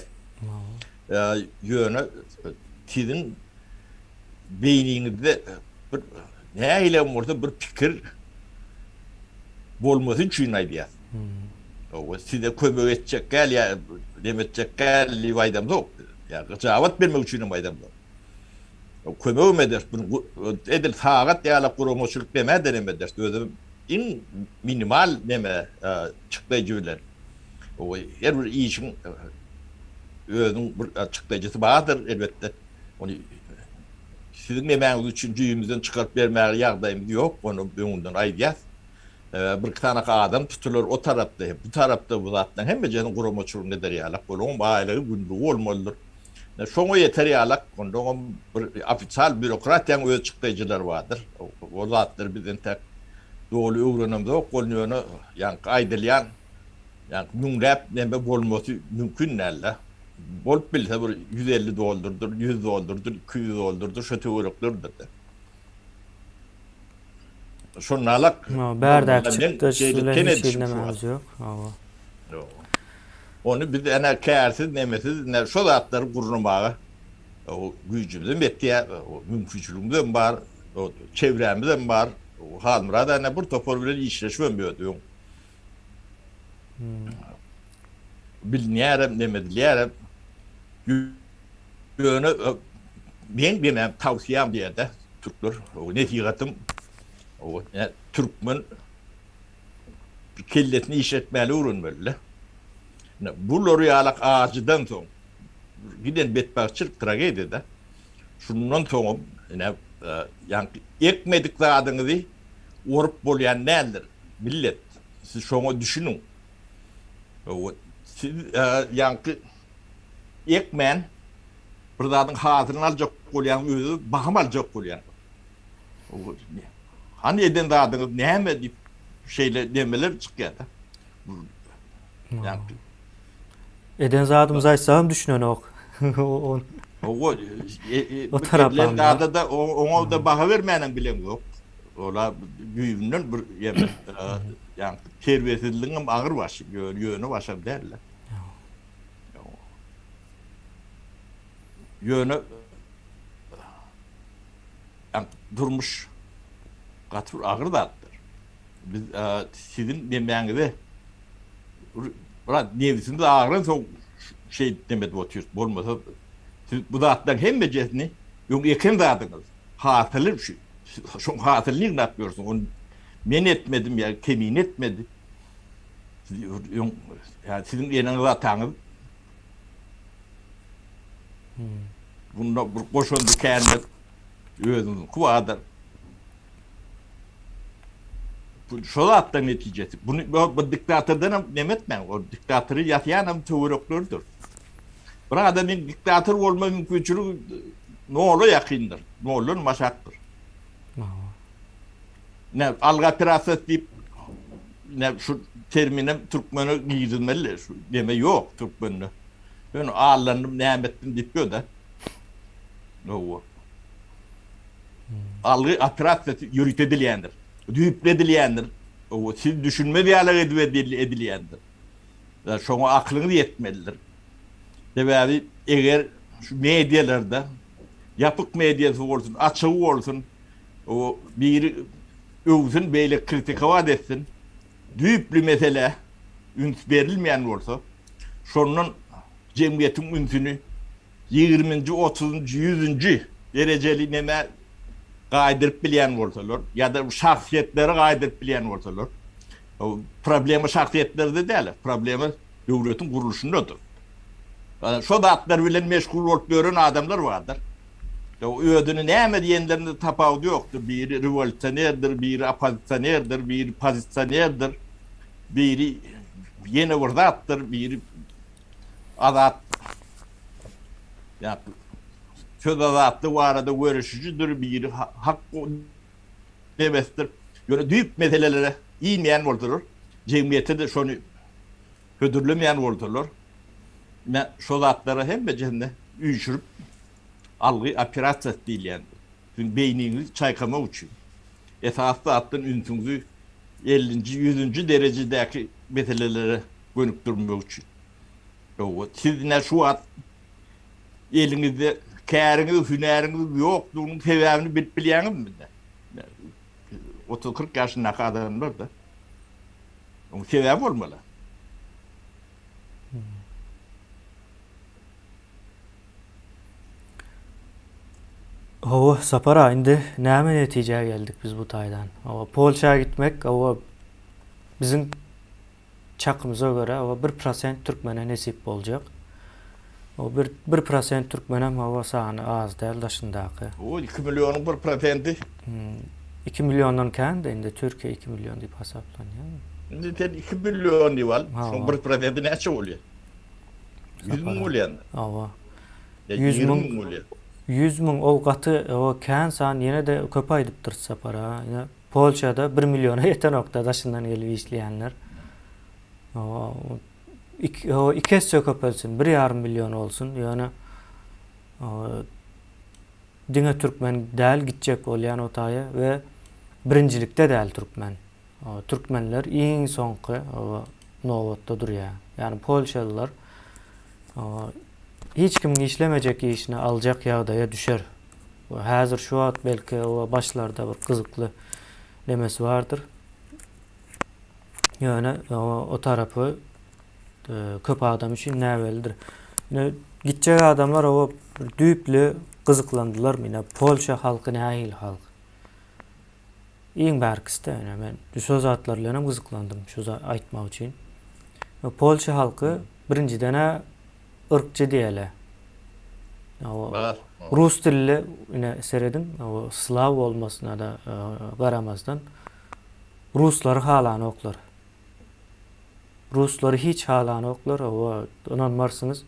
Speaker 2: Yönü sizin beyninizde ne ile orada bir fikir olması için idea. Size kömür edecek gel ya demeyecek gel vaydam yok. Ya cevap vermek için vaydam yok. Kömür mü eder? Edil saat ya kuramacılık deme denemeder. Sözüm in minimal deme çıklayıcılar. O her bir işin özün bir açıklayıcısı vardır elbette. Onu sizin yemeğiniz için cüyümüzden çıkarıp vermeye yardımcı yok. Onu bundan aydiyaz. Bir tane adam tutulur o tarafta, bu tarafta bu zaten hem de canın kuramacılığı nedir ya? Onun aileyi günlüğü olmalıdır. Şunu yeter ya, onun bir ofisyal bürokratyan öz çıklayıcılar vardır. O zatlar bizden tek doğru öğrenimde yok. Onu yani aydılyan yani münrep neme olması mümkün değil. Bolup bilse bir 150 doldurdur, 100 doldurdur, 200 doldurdur, şu teoriklerdir. Şunlarlak
Speaker 1: berdak çıktı şeyle hiç dinlememiz yok.
Speaker 2: Onu biz ana kârsız nemesiz ne şu zatları kurulmağa o gücümüzün bettiye o mümkünçülüğümüzün var, o çevremizin var. O halmırada ne bir topor bile işleşmiyor diyor. Bilniyerem demedilerim. Yönü ben bilmem tavsiyem diye de Türkler o netigatım o Türkmen kelletini işletmeli uğrunmalı. Bu loriyalak ağacıdan sonra giden betbakçılık tragedide şundan sonra yani ekmedik zadınızı orup bolayan nedir? Millet. Siz şunu düşünün. Siz yankı ekmen bir zadın hatırını alacak bolayan özü bakım alacak bolayan. Hani eden zadınız neyme deyip şeyle demeler çıkıyor da. Yani
Speaker 1: eden zadımız aysağım düşünün ok.
Speaker 2: O taraflarda da ona da baha vermeyen bilen yok. Ola güyümden bir yemek yani terbiyesizliğin ağır başı yönü başa derler. Yönü yani durmuş katır ağır dattır. Biz sizin demeğinize nevisinde ağırın son şey demet oturuyoruz. Olmasa siz bu zatlar hem becesini yok yakın zatınız. Hatırlı bir şey. Şu hatırlıyım ne yapıyorsun? Onu men etmedim ya, temin etmedi. Yani sizin yanınız atanız bunda bir koşundu kendi özünüzün kuvadır. Şu zatlar neticesi. Bunu bu diktatörden demetmen. O diktatörü yatayan teoriklerdir. Bir adamın diktatör olma mümkünçülüğü ne olur yakındır. Ne olur maşaktır. Ne alga piraset deyip ne şu terminem Türkmen'e giydirmeli şu deme yok Türkmen'e. Ben ağırlandım nimettim diyor da. O. Algı operasyon yürütedilendir. Düğüpledilendir. O siz düşünme diyalog edilendir. Ya şuna aklını yetmelidir. Sebebi eğer şu medyalarda yapık medyası olsun, açığı olsun, o bir övsün böyle kritikava etsin, düğüplü mesele üns verilmeyen olsa, şunun cemiyetin ünsünü 20. 30. 100. dereceli neme kaydırıp bilen olsalar ya da şahsiyetleri kaydırıp bilen olsalar, o problemi şahsiyetlerde değil, problemi devletin kuruluşundadır. Yani şu dağıtlar bilen meşgul olup gören adamlar vardır. O ödünü neyme diyenlerinde tapağı yoktur. Biri revolüsyonerdir, biri apozisyonerdir, biri pozisyonerdir, biri yeni vurdattır, biri adat. Yani söz adatlı bu arada görüşücüdür, biri hak demestir. Böyle büyük meselelere iğmeyen oldular. Cemiyete de şunu hödürlemeyen oldular. Ben şu zatları hem becerine üşürüp algı operasyon değil yani. Çünkü beyniniz çaykama uçuyor. Esaslı attığın ünsünüzü 50. 100. derecedeki meselelere dönüp durmuyor için. Siz ne şu an elinizde kârınız, hüneriniz yoktuğunun sebebini biliyorsunuz mu? 30-40 yaşındaki adamlar da onun sebebi olmalı.
Speaker 1: Hava sapara indi näme netijeye geldik biz bu taydan. Hava Polşa'ya gitmek hava bizim çakımıza göre hava 1% Türkmene nesip olacak. O 1% Türkmenem hava sahne az değil daşındaki.
Speaker 2: O 2 milyonun 1%'i.
Speaker 1: 2 milyondan kendi indi Türkiye 2 milyon deyip hesaplanıyor.
Speaker 2: Şimdi sen 2 milyon diyor. Son 1%'i ne oluyor? 100 bin oluyor.
Speaker 1: Hava.
Speaker 2: 100 bin oluyor.
Speaker 1: 100 bin o katı o kensan yine de köp aydıp dursa para. Yine Polşa'da 1 milyona yeten nokta daşından gelip işleyenler. O iki kez köp olsun, 1,5 milyon olsun. Yani dine Türkmen değil gidecek olayan otaya ve birincilikte değil Türkmen. Türkmenler en sonki novatta duruyor. Yani Polşalılar hiç kimin işlemeyecek işini alacak yağdaya düşer. Hazır şu an belki o başlarda bir kızıklı demesi vardır. Yani o tarafı köp adam için nevelidir. Yani gidecek adamlar o düğüplü kızıklandılar mı? Yani Polşa halkı nehil halk. İyin berkiste yani ben söz atlarıyla kızıklandım şu aytmak için. Polşa halkı birinci dene ırkçı diyele. Rus dilli yine seyredin. O Slav olmasına da qaramazdan Rusları halan oklar. Rusları hiç halan oklar. O inanmarsınız.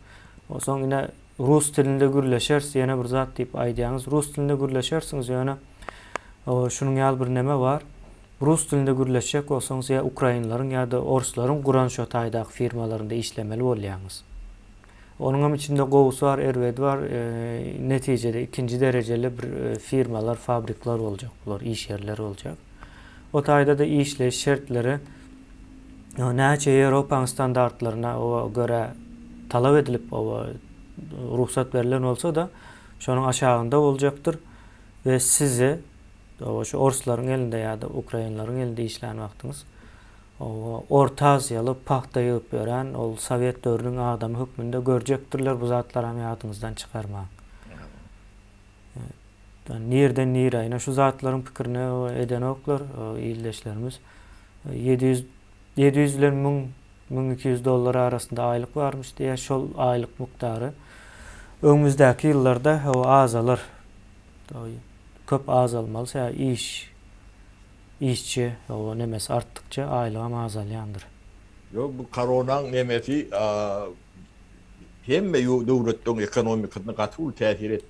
Speaker 1: O son yine Rus dilinde gürleşerse yine bir zat deyip aydiyanız. Rus dilinde gürleşersiniz yani şunun yal bir neme var. Rus dilinde gürleşecek olsanız ya Ukraynaların ya da Orsların Kur'an şotaydaki firmalarında işlemeli olayanız. Onun içinde Govus var, Erved var. Neticede ikinci dereceli bir firmalar, fabrikler olacak. Bunlar iş yerleri olacak. O tayda da işleyiş şartları nece Avrupa standartlarına göre talep edilip ruhsat verilen olsa da şunun aşağında olacaktır. Ve sizi şu Orsların elinde ya da Ukraynaların elinde işleyen vaktiniz Orta Asyalı pahta yığıp veren o Sovyet dövrünün adamı hükmünde görecektirler bu zatlar hayatınızdan çıkarma. Yani nereden nereye şu zatların fikrini eden oklar ildeşlerimiz 700 ile 1200 dolar arasında aylık varmış diye şu aylık miktarı önümüzdeki yıllarda o azalır. Köp azalmalı. Yani işçi o nemesi arttıkça aylığım azalayandır.
Speaker 2: Yok bu koronan nemesi hem devletin ekonomikasına katıl tesir etti.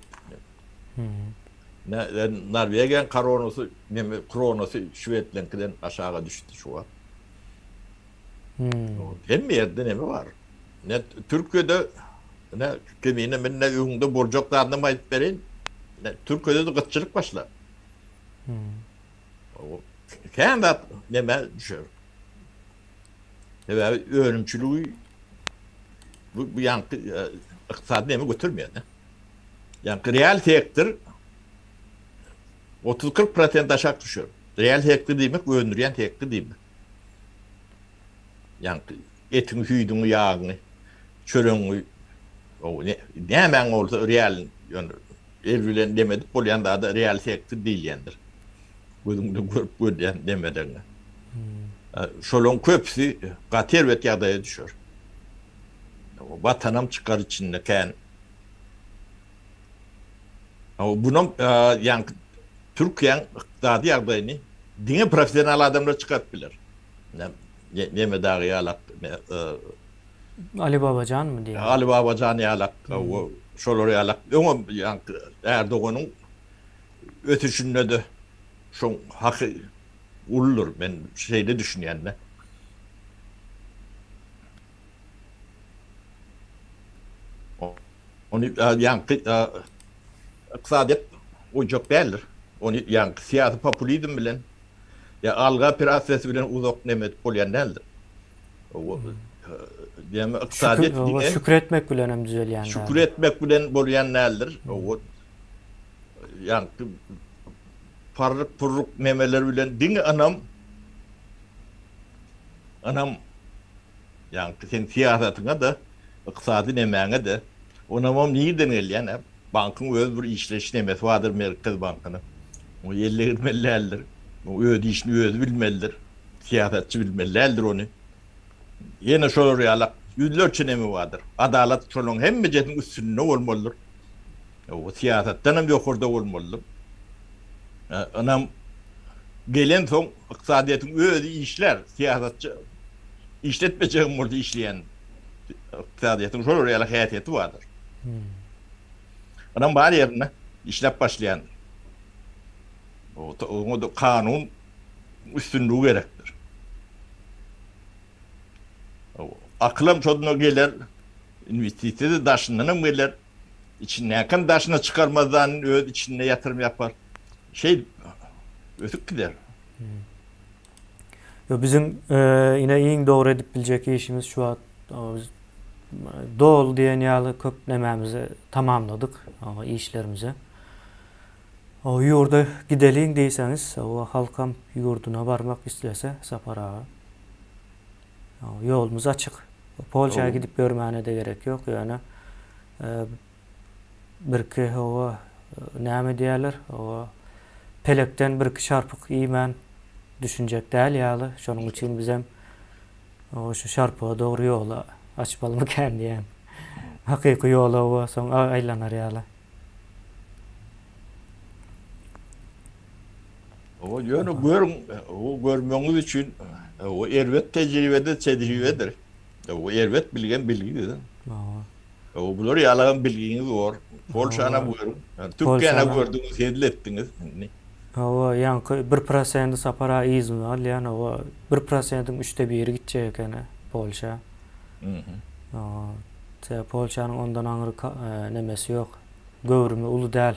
Speaker 2: Norveç'in koronası Şved'den aşağı düştü şu an. Hem yerde ne mi var? Ne Türkiye'de ne kemine ben ne ünde borcuklarını mayıp verin. Ne Türkiye'de de kıtçılık başlar. O kendi ne ben düşer. Ve öğrenimçiliği bu yankı iktisadi nemi götürmüyor ne? Yankı real tektir 30-40% aşağı düşüyor. Real tektir demek öndüren tektir demek. Yankı etin hüydüğünü yağını çörüğünü o ne hemen olsa real yani erbilen demedik bolyan da real tektir değil yandır. Gözümde görüp görden demeden. Şolon köpsi gatervet yağdaya düşüyor. Vatanım çıkar içinde ken. Ama bunun yani Türkiye'nin iktisadi yağdayını dine profesyonel adamlar çıkartırlar. Ne medağı yalak,
Speaker 1: Ali Babacan mı diye.
Speaker 2: Ali Babacan yalak, o şolor yalak. Ama yani Erdoğan'ın ötüşünde de şu hakkı ulur ben şeyde düşünüyorum. Onu yani iktisadet ucuk değildir. Onu yani siyasi popülizm bilen ya algı prensesi bilen uzak nemet bolyan değildir. O yani iktisadet
Speaker 1: Şükretmek bilen hem düzel yani.
Speaker 2: Şükretmek bilen bolyan değildir. O yani parlık purluk nemeler bilen dini anam yani sen siyasetine de iktisadi nemeğine de onamam neyden yani bankın öz bir işleş nemesi vardır Merkez Bankı'nın. O yerleri bilmelidir. O öde işini öz bilmelidir. Siyasetçi bilmelidir onu. Yine şöyle realak yüzlerce nemi vardır. Adalet şolun hem mecetin üstünde olmalıdır. O siyasetten hem yukarıda olmalıdır. Anam gelen son iktisadiyetin öde işler siyasetçi işletmeceğim orada işleyen iktisadiyetin şöyle realak hayatiyeti vardır. Anam bari yerine işlep başlayan o da kanun üstünlüğü gerektir. Aklım çoğuna gelir, investisyonu daşından gelir, içine yakın daşına çıkarmadan içine yatırım yapar. Ötük gider.
Speaker 1: Bizim yine iyi doğru edip bilecek işimiz şu an doğal diyen yağlı köp nememizi tamamladık işlerimizi. O yurda gidelim deyseniz o halkam yurduna varmak istese Saparağa. Yolumuz açık. Polşa'ya gidip görmene de gerek yok yani. Bir ki o ne diyorlar o pelekten bir ki şarpık iman düşünecek değil yağlı. Şunun için bizim o şu şarpığa doğru yola açmalı mı kendi yani. Hakiki yola o son aylanar yağlı.
Speaker 2: O yönü görmeniz için o ervet tecrübedir. O ervet bilgen bilgidir. O bunlar yalan bilginiz var. Polşa'na buyurun. Türkiye'ne gördünüz, hedlettiniz.
Speaker 1: O yani 1% Sapara izin al yani o 1%'ın 3'te 1'i gidecek yani Polşa. Polşa'nın ondan ayrı nemesi yok. Gövrümü ulu değil.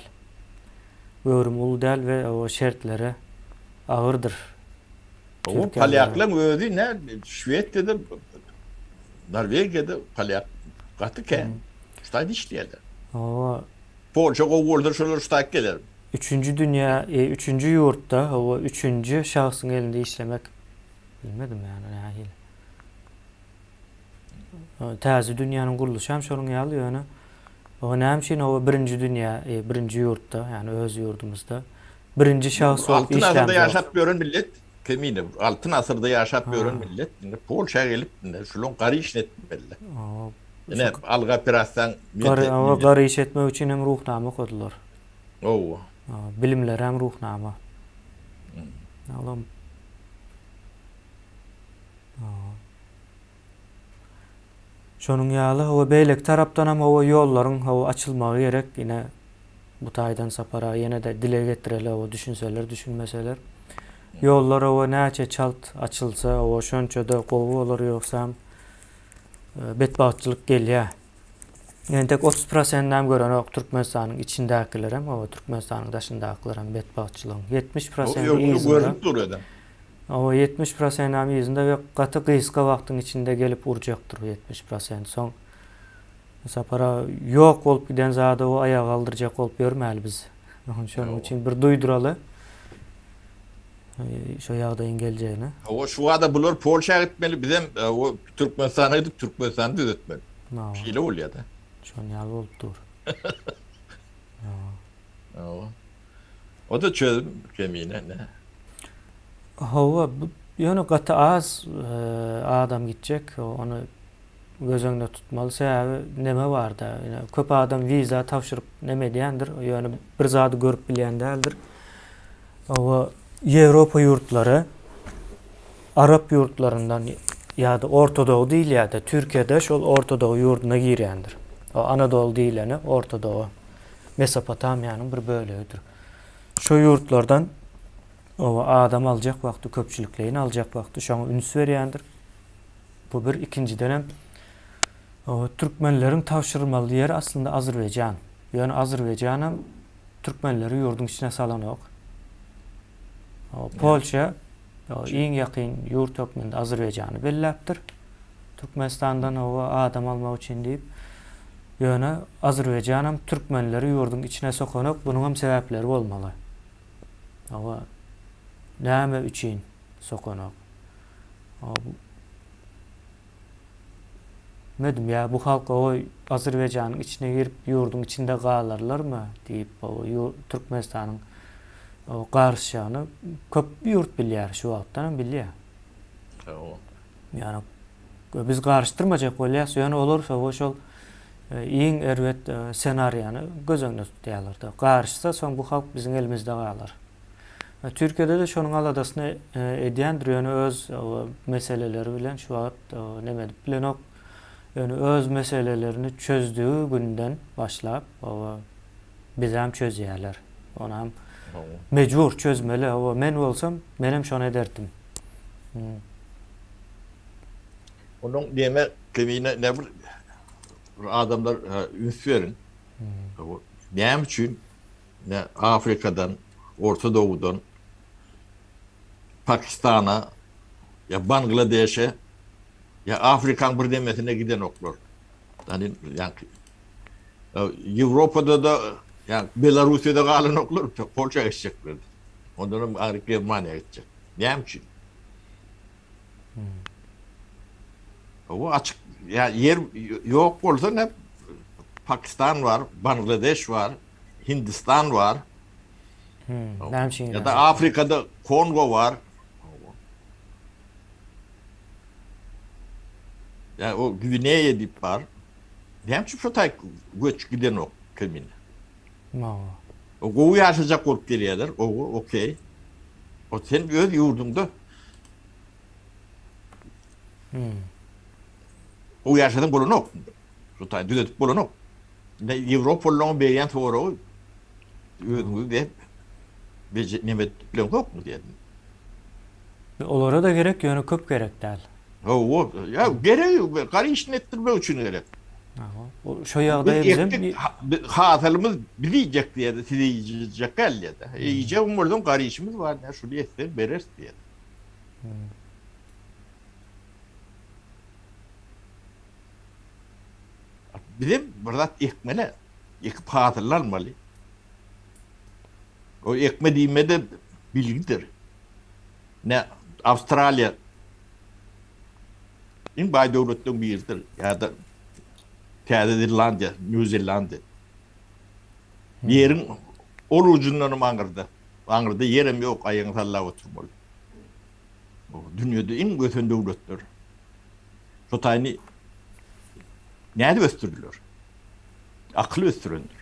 Speaker 1: Gövrümü ulu değil ve o şartları ağırdır.
Speaker 2: O Palyak'la ödü ne? Şved'de Norveç'te Palyak katı ki. Staydı işleyeler. Polşa kovuldur şunlar stayk gelir.
Speaker 1: Üçüncü yurtta o üçüncü şahsın elinde işlemek bilmedim yani. Tazi dünyanın kuruluşu hem şunun yalıyor yani. O ne için o birinci dünya, birinci yurtta yani öz yurdumuzda birinci şahs olup işlem.
Speaker 2: Altın asırda yaşap görün millet. Kemine altın asırda yaşap görün millet. Polşa'ya gelip şulon karı işletmeli. Yine alga pirastan
Speaker 1: karı işletme için hem ruhname koydular. Bilimler hem ruhname. Oğlum. Şonun yağlı o beylek taraptan ama o yolların o açılmağı gerek yine bu taydan Sapara yine de dile getireli o düşünseler düşünmeseler. Yollar o näçe çalt açılsa o şonça da gowy olur ýoksam betbaççylyk gelýär. Yani tek 30%'den gören o Türkmenistanyň içindäkilerem, o Türkmenistanyň daşyndakylarem betbaççylygyň
Speaker 2: O
Speaker 1: 70%
Speaker 2: yolu
Speaker 1: ýyzynda.
Speaker 2: görüp durýar.
Speaker 1: O 70% ýyzynda we gaty gysga wagtyň içinde gelip urjakdyr 70%. Soň sapara ýok bolup giden zady o aýaga galdyrjak bolup bermäli biz. Şonuň üçin bir duýduraly. Şo ýagdaýyň geljegine.
Speaker 2: O şu wada bular Polşa gitmeli, bizem o Türkmenistana gidip Türkmenistan'da düzeltmeli.
Speaker 1: Ma,
Speaker 2: Şeýle bolýar da.
Speaker 1: şoň ýaly bolup dur.
Speaker 2: O da çözüm kemine ne?
Speaker 1: Hawa ýöne gaty az adam gitjek, onu gözüňde tutmaly. Sebäbi neme bar da, köp adam wiza tapşyryp neme diýendir, ýöne bir zady görüp bilýän däldir. Hawa Ýewropa ýurtlary Arap ýurtlaryndan ýa-da Orta Dow diýil ýa-da Türkiýede şol Orta Dow ýurduna girýändir. O Anadolu diýileni Orta Dow, Mesopotamiýanyň bir bölügidir. Şo ýurtlardan o adam aljak wagty köpçüliklerini aljak wagty şoňa üns berýändir. Bu bir ikincidenem o türkmenleriň tapşyrmaly ýeri aslında Azerbaýjan. Ýöne Azerbaýjanam türkmenleri ýurduň içine salanok. O Polşa o iň ýakyn ýurt hökmünde Azerbaýjany belläpdir. Türkmenistandan o adam almak üçin diýip ýöne Azerbaýjanam türkmenleri ýurduň içine sokanok, bunuň hem sebäpleri bolmaly. Awa näme üçin sokanok? Medim ya bu halk o Azerbaýjanyň içine girip ýurduň içinde galarlarmy diýip o Türkmenistanyň o garşyany köp ýurt bilýär, şu wagtdan bilýär. Yani biz garşdyrmajak bolýas, ýöne olursa o şol iň erwet senariýany gözüňde tutýarlar da. Garşsa soň bu halk biziň elimizde galar. Türkiýede de şonuň aladasyny edýändir, ýöne öz meseleleri bilen şu wagt neme diýip bilenok, ýöne öz meselelerini çözdüğü günden başlap biz hem çözýärler. Ona hem mecbur çözmeli. O men bolsam menem şonu ederdim.
Speaker 2: Onun diýme kemine ne bir adamlar üns berin. Näme üçin ne Afrikadan, Orta Dowudan, Pakistana ya Bangladeşe ya Afrikan bir demesine giden oklar. Yani Avrupa'da da yani Belarusya'da galan oklar Polşa geçecekler. Ondan sonra Germaniya geçecek. Näme üçin? O açık ya yer yok bolsa ne Pakistan var, Bangladeş var, Hindistan var. Ya da Afrika'da Kongo var. Ya o Güney'e dip var. Näme üçin şu tay göç giden ok kemine. O gowy ýaşajak bolup gelýärler. O okey. O sen öz ýurdunda o ýaşadan bolanok. Şu tay düzeltip bolanok. Ne Ýewropalyň berýän tory özüňiz de neme bilen hok mu diýedim.
Speaker 1: Olara da gerek, ýöne köp gerek däl.
Speaker 2: O ya gerek gary işini etdirmek üçin gerek.
Speaker 1: Şo ýagdaýda bizim
Speaker 2: hatalymız bilijek diýdi, siziýjek gelýärdi. Iýje umurdan gary işimiz bar, şunu etse berers diýdi. Bizim burada ekmele, ekip hatırlanmalı. O ekme diýme de bilgidir. Ne Avustralya in bay döwletden birdir. Ya da Täze Irlandiya, New Zealandia. Yerin ol ucundan maňyrda yerem ýok, aýaňy sallap oturmaly. O dünýede iň götün döwletler. Şo taýny näde östürdiler? Akly östürendir.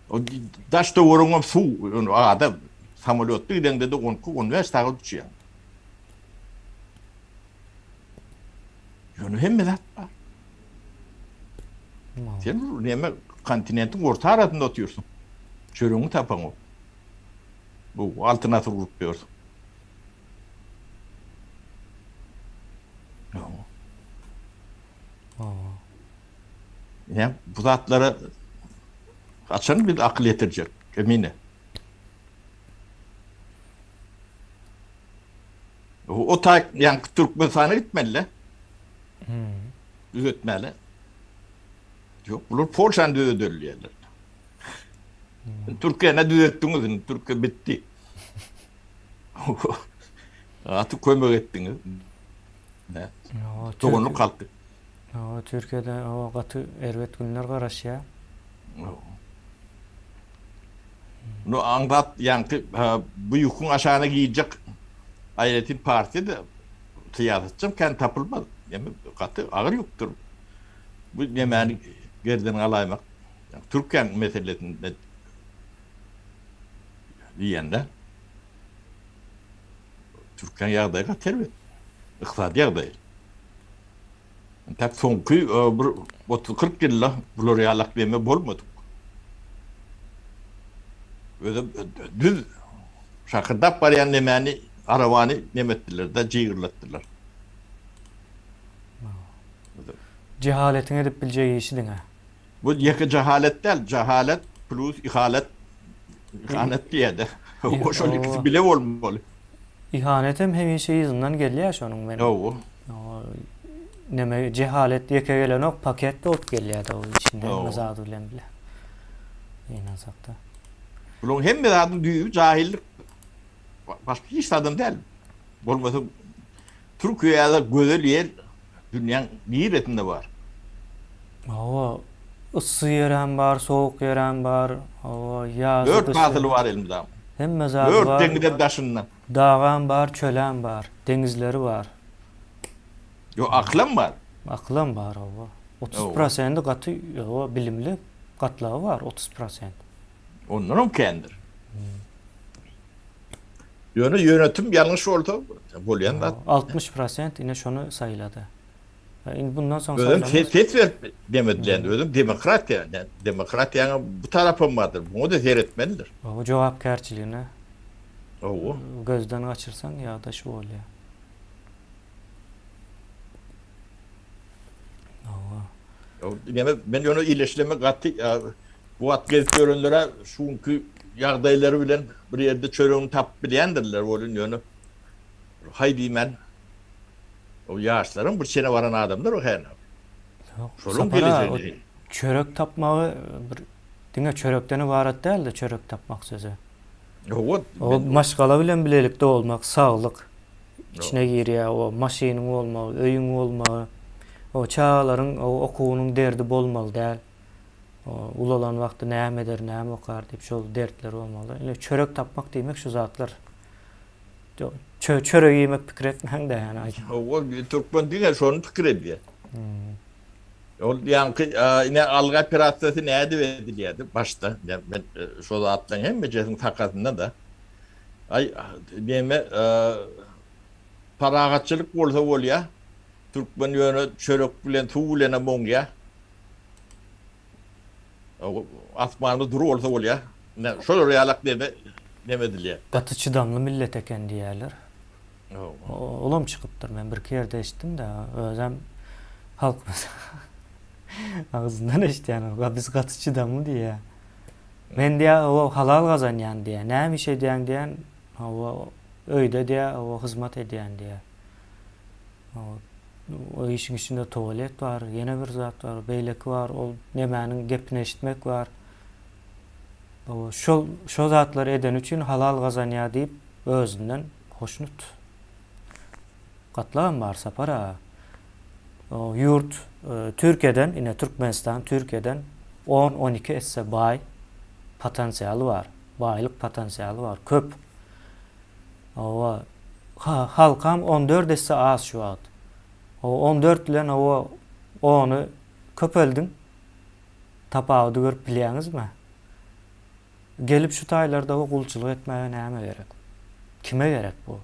Speaker 2: O daşda woruňam suw, adam samolyotda gidende de onu tagyp düşýär. Ýöne hemme zat bar. Sen näme kontinentin orta arasynda oturýarsyň. Çörüğünü tapan o. Bu alternatif grup diyor. Yani bu zatlara açan bir akıl yetirecek. Eminim. O yani Türkmenistan'a gitmeli. Düzeltmeli. Yok, bunlar Polşa'nın düzeltliyorlar. Türkiye ne düzelttiniz? Türkiye bitti. Artık kömür ettiniz. Ne? Çoğunluk kalktı.
Speaker 1: Türkiye'de o katı ervet günler garaş ya.
Speaker 2: Bunu anlat yani bu yükün aşağına giyecek Hayrettin Parti de siyasetçim kendi tapılmadı. Yani katı ağır yoktur. Bu yemeğini geriden alaymak. Yani Türkiye meselesinde diyende Türkiye yağdayı terbiye. İktisadi yağdayı. Tabi sonki 30-40 yılla bu realak verme bolmadık. Öyle düz şakırdap var yani nemeni aravanı nemettiler de cihirlettiler.
Speaker 1: Cehaletin edip bileceği işi ha.
Speaker 2: Bu yaka cehalet değil, cehalet plus ihanet diye de. O şöyle ikisi bile olmalı.
Speaker 1: İhanetim hem işi yüzünden geliyor şunun benim.
Speaker 2: O.
Speaker 1: Neme cehalet yeke gelen ok pakette ot geliyor da o içinde nazarı bilen bile. En azakta.
Speaker 2: Bunun hem bir adım düğü cahillik başka hiç adım değil. Olmasa Türkiye'de güzel yer dünyanın bir etinde var.
Speaker 1: O ısı yeren var, soğuk yeren var. O yaz.
Speaker 2: Dört batılı var elimde.
Speaker 1: Hem mezarı
Speaker 2: Dört
Speaker 1: var.
Speaker 2: dengide taşından.
Speaker 1: Dağan var, çölen var, denizleri var.
Speaker 2: Yo aklım var.
Speaker 1: Aklım var o. 30% katı o bilimli katlağı var 30%.
Speaker 2: Onların kendidir. Yönetim yanlış oldu. Bolyan da
Speaker 1: 60% yine şunu sayıladı. Yani bundan sonra
Speaker 2: ödüm ses ver demediler. Ödüm demokrat yani. Demokrat yani bu tarafım vardır. Bunu da seyretmelidir.
Speaker 1: O cevapkarçılığını
Speaker 2: O.
Speaker 1: gözden kaçırsan ya da şu oluyor.
Speaker 2: Yani ben onu iyileştirme katı bu atlet görenlere çünkü yağdayları bilen bir yerde çörüğünü tap bilendirler olun yönü. Haydi ben o yaşların bir sene varan adamlar o her. Sorun geleceğini.
Speaker 1: Çörek tapmağı bir dine çörekten ibaret değil de çörek tapmak sözü. O maşgala bilen bilelikte olmak, sağlık. İçine giriyor o maşinin olmağı, öyün olmağı. O çağların, o okuğunun derdi bolmalı değil. O ulalan vakti neyem eder, neyem okar deyip şu dertleri olmalı. Yani çörek tapmak demek şu zatlar. Çörek yemek fikir etmen de yani.
Speaker 2: O Türkmen değil şunu fikir ediyor. O yani yine algı pirasyası neydi veriliyordu başta. Yani ben şu zattan hem mecesin takasında da. Ay diyeme parağatçılık olsa oluyor. Türkmen yönü çörek bilen tuğulene monga. Asmanı duru olsa oluyor. Şöyle realak demediler.
Speaker 1: Batı çıdamlı millete kendi yerler. Olam çıkıptır. Ben bir yerde içtim de özüm halk ağzından işte yani biz katı çıdamlı diye. Ben diye o halal kazanyan diye. Ne bir şey diyen o öyde diye o hizmet ediyen diye. O işin içinde tuvalet var, yine bir zat var, beylek var, o nemenin gepini eşitmek var. O şu zatları eden için halal kazanıyor deyip özünden hoşnut. Katlan varsa para. O yurt Türkiye'den yine Türkmenistan Türkiye'den 10-12 etse bay potansiyeli var. Baylık potansiyeli var. Köp. O halkam 14 etse az şu an. O 14 ile onu köpeldin. Tapağı görüp biliyorsunuz mu? Gelip şu taylarda o kulçuluk etmeye neyime gerek? Kime gerek bu?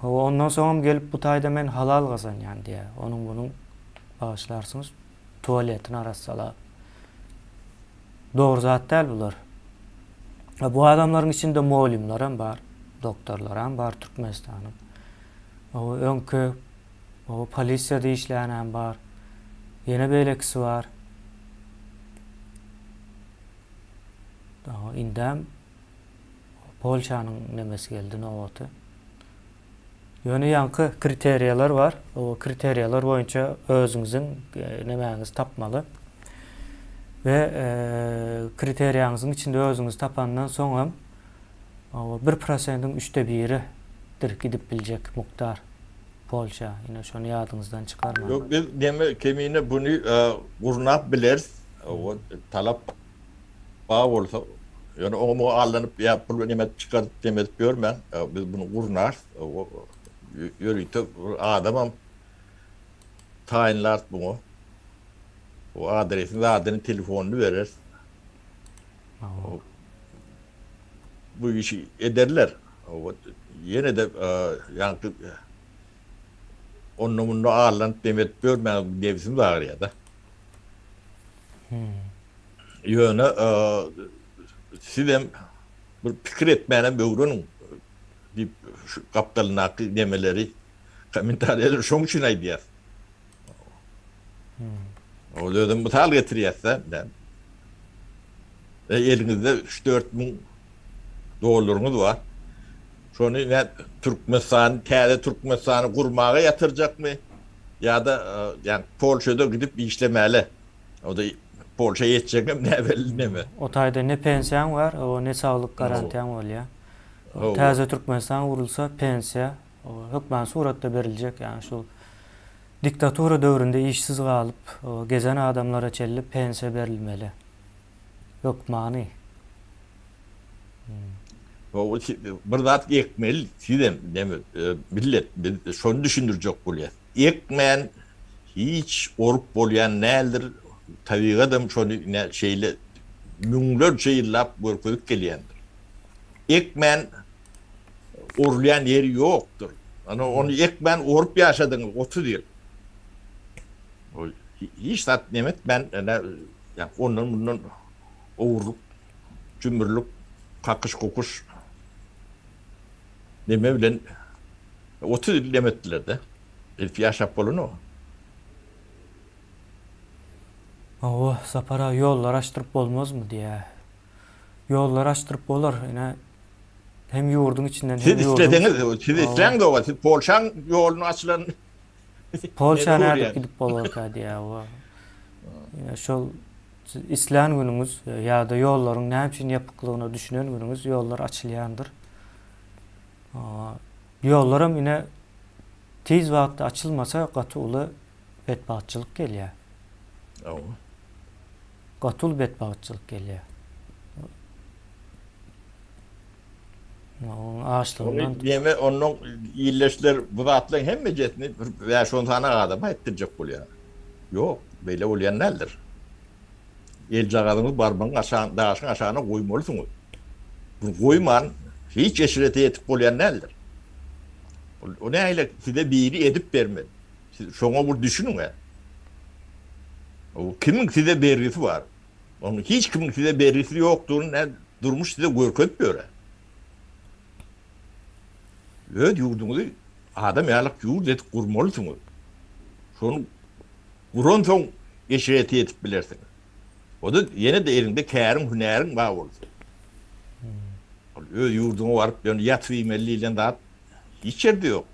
Speaker 1: Ondan sonra gelip bu tayda ben halal kazanyan diye. Onun bunun bağışlarsınız. Tuvaletin arasala. Doğru zat değil bular. Bu adamların içinde muallimler hem var, doktorlar hem var Türkmenistan'ın. O önkü, o polisiyada işleyen hem var. Yine beylekisi var. İndem Polşa'nın nemesi geldi novatı. Yönü yankı kriteriyalar var. O kriteriyalar boyunca özünüzün nemeğiniz tapmalı. Ve kriteriyanızın içinde özünüz tapandan sonra 1%'ın 1/3'dir gidip bilecek muhtar Polşa. Yine şunu yadınızdan çıkarmayın.
Speaker 2: Yok biz deme kemiğine bunu kurnap bileriz. O talap bağ olsa yani o mu alınıp yapılıp nimet çıkartıp demet görmen. Biz bunu kurnar. O yürüyüp adamım tayinler bunu. O adresin telefonunu verir. O, bu işi ederler. O, yine de yani onun ağırlanıp demet görmen devsim var ya da. Yöne sizem bir fikir etmene böğrünün bir şu kaptalın hakkı demeleri komentarları şoň için aýdýar. O dedim misal getirýärsen de. Elinizde 3-4 bin dolarınız var. Şonu ne Türkmenistan, täze Türkmenistan'ı kurmağa yatıracak mı? Ya da yani Polşa'da gidip işlemeli. O da Polşa'ya yetecek mi? Ne belli ne mi?
Speaker 1: O tayda ne pensiyan var, o ne sağlık garantiyan var ya. Täze Türkmenistan kurulsa pensiya, o hükmen suratda berilecek yani şu diktatura dövründe işsiz kalıp gezen adamlara çellip pensiya berilmeli. Yok mani.
Speaker 2: O bir zat ekmeli, sizem demi millet şonu düşündürjek bolýar. Ekmen hiç orup bolýan nädir? Tabigatam şonu ne şeyle müňlerce ýyllap görkezip gelýändir. Ekmen orlayan yeri yoktur. Ana onu ekmen orup yaşadyňyz 30 ýyl. O hiç zat nemet ben yani ondan bundan oğurluk, cümürlük, kakış kokuş deme bilen 30 yıl demettiler de. Elif yaşap bolunu.
Speaker 1: O sapara yollar açtırıp olmaz mı diye. Yollar açtırıp bolar. Yine hem yurdun içinden hem
Speaker 2: Siz
Speaker 1: yurdun.
Speaker 2: istediniz, siz isteyen de o. Siz Polşan yolunu açılan
Speaker 1: Polşa
Speaker 2: ne
Speaker 1: nerede
Speaker 2: yani?
Speaker 1: gidip bolar ka diye o. Yine şol İslam günümüz ya da yolların ne için yapıklığını düşünen günümüz yollar açılyandır. Yollarım yine tez vakitte açılmasa katı ulu bedbahtçılık geliyor. Katıl bedbahtçılık geliyor. Onun ağaçlığından
Speaker 2: Onu diyeme onun iyileşler bu zatların hem mecetini veya şonu sana adama ettirecek bolýar. Yok, böyle olýan nädir? El jagadyňyz barbaň aşağı, daşyň aşağına goýmalysyňyz. Bunu goýman hiç eşrete yetip bolýan nädir? O näýle size biri edip bermedi. Siz şoňa bu düşünün he. O kimin size bergisi var? Onun hiç kimin size bergisi ýokduryny ne durmuş size görkezip berýär. Öd ýurduňyzy adam ýalyk ýurt etip gurmalysyňyz. Şonu guran soň eşrete yetip bilersiň. O da yine de elinde kärim hünäriň bar bolsa. Öd ýurduňa baryp ýöne ýatyp mellilen dat hiç ýerde ýok.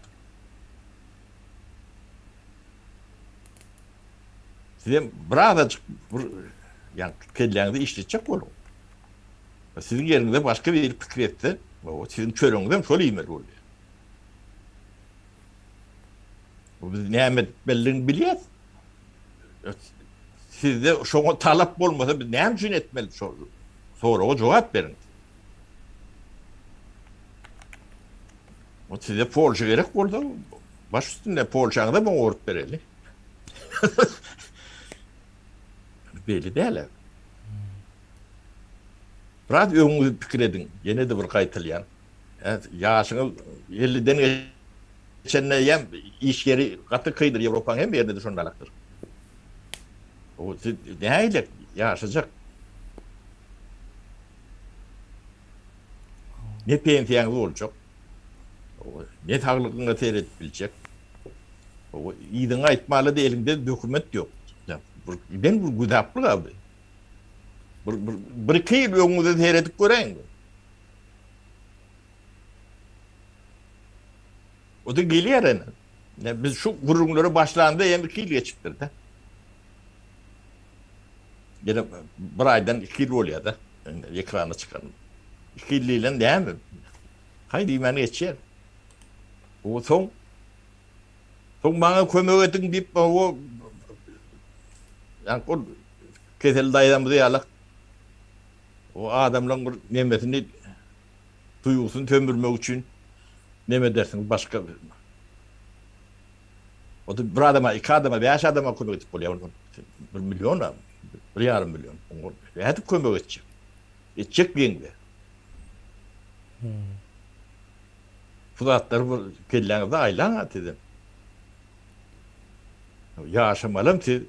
Speaker 2: Sizin birazcık yani kelleňizde işletjek bolun. Sizin ýerinizde başka bir pikir etse, o sizin çöreňizde şol iýmeli bolýar. Bu biz näme belliň bilýäs. Sizde şoňa talap bolmasa biz näme üçin etmeli şol? Soraga jogap berin. O size Polşa gerek bolsa baş üstünde Polşaňyza ben orup bereli. Belli değil. Biraz öňüňizi pikir edin. Yine de bir gaýtylýan. Ýaşyňyz 50'den geçenne ýem iş yeri gaty kıydır Ýewropaň hem ýerde de şondalakdyr. O näýle ýaşajak? Ne pensiyanız olacak. Ne taglığına seyredip bilecek. İyiden aytmalı da elinde doküment yok. Ya, ben bu güdaplık abi. Bir kıyıl önünüzde seyredip göreyim. O da geliyor yani. Ya biz şu vurumları başlarında hem 2 yıl geçiptir de. Gene bir aydan 2 yıl oluyor da. Yani ekrana çıkanım. 2 yıllıyla değil mi? Haydi iman geçer. O son bana kömek edin deyip o yani o kesel dayıdan bu diyalak o adamların nimetini duygusunu tömürmek için ne dersin başka o da bir adama, 2 adama, 5 adama kömek edip oluyor. 1 milyon ama 1,5 milyon. Hadi kömek edecek. Edecek yenge. Fıratları bu kellerinde aylan at dedim. Yaşamalım ki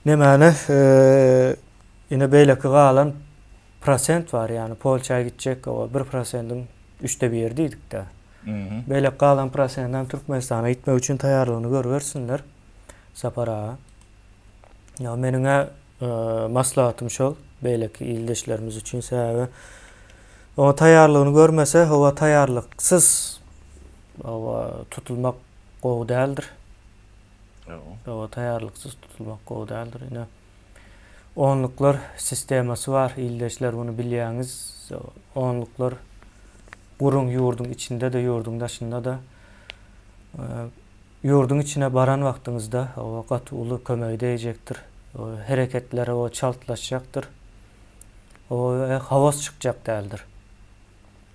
Speaker 1: Nemane yine beýleki galan prosent var yani Polça'ya gidecek o 1%'ın 3'te 1 dedik de. Beýleki galan prosentden Türkmenistan'a gitmek için taýarlygyny görbersinler. Sapara. Ya meniňe maslahatym şol beýleki ildeşlerimiz üçin sebäbi o taýarlygyny görmese, o taýarlyksyz o tutulmak gowy däldir. O taýarlyksız tutulmak gowy däldir. Ine onluklar sistemasy var. İldeşler bunu bilýäňiz. Onluklar gurun ýurdun içinde de ýurdun daşynda da ýurdun içine baran wagtyňyzda o gaty uly kömek edýekdir. O hereketleri o çaltlaşacaktır. O havas çıkacak däldir.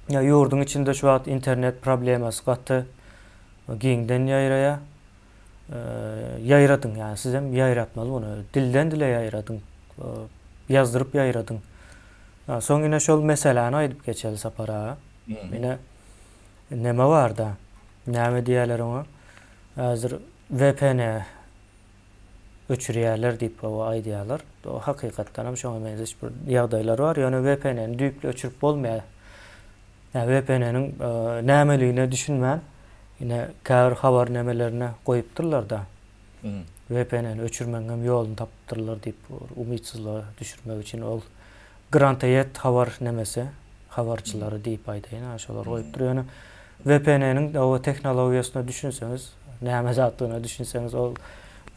Speaker 1: Ya ýurdun içinde şu wagt internet problemasy gaty giňden ýaýraya ýaýradın yani siz hem ýaýratmaly bunu dilden dile ýaýradın ýazdyryp ýaýradın. Soň ine şol meseleni aýdyp geçeli sapara. Ine neme var da näme diýerler oňa hazır VPN öçürýärler diýip o aýdýarlar. O hakykatdan hem şoňa benzeş bir ýagdaýlar var. Ýöne VPN'ni düýpli öçürüp bolmaýar. Ya VPN'nin nämeligine düşünmän yine käbir habar nemelerine goýupdyrlar da. VPN'ni öçürmeň hem ýolunu tapdyrlar diýip umytsızlyğa düşürmek üçin ol Grantayet habar nemesi habarçylary diýip aýdaýyn. Şolar goýupdyr. Ýöne VPN'nin o teknologiýasyna düşünseňiz, näme zatlygyna düşünseňiz ol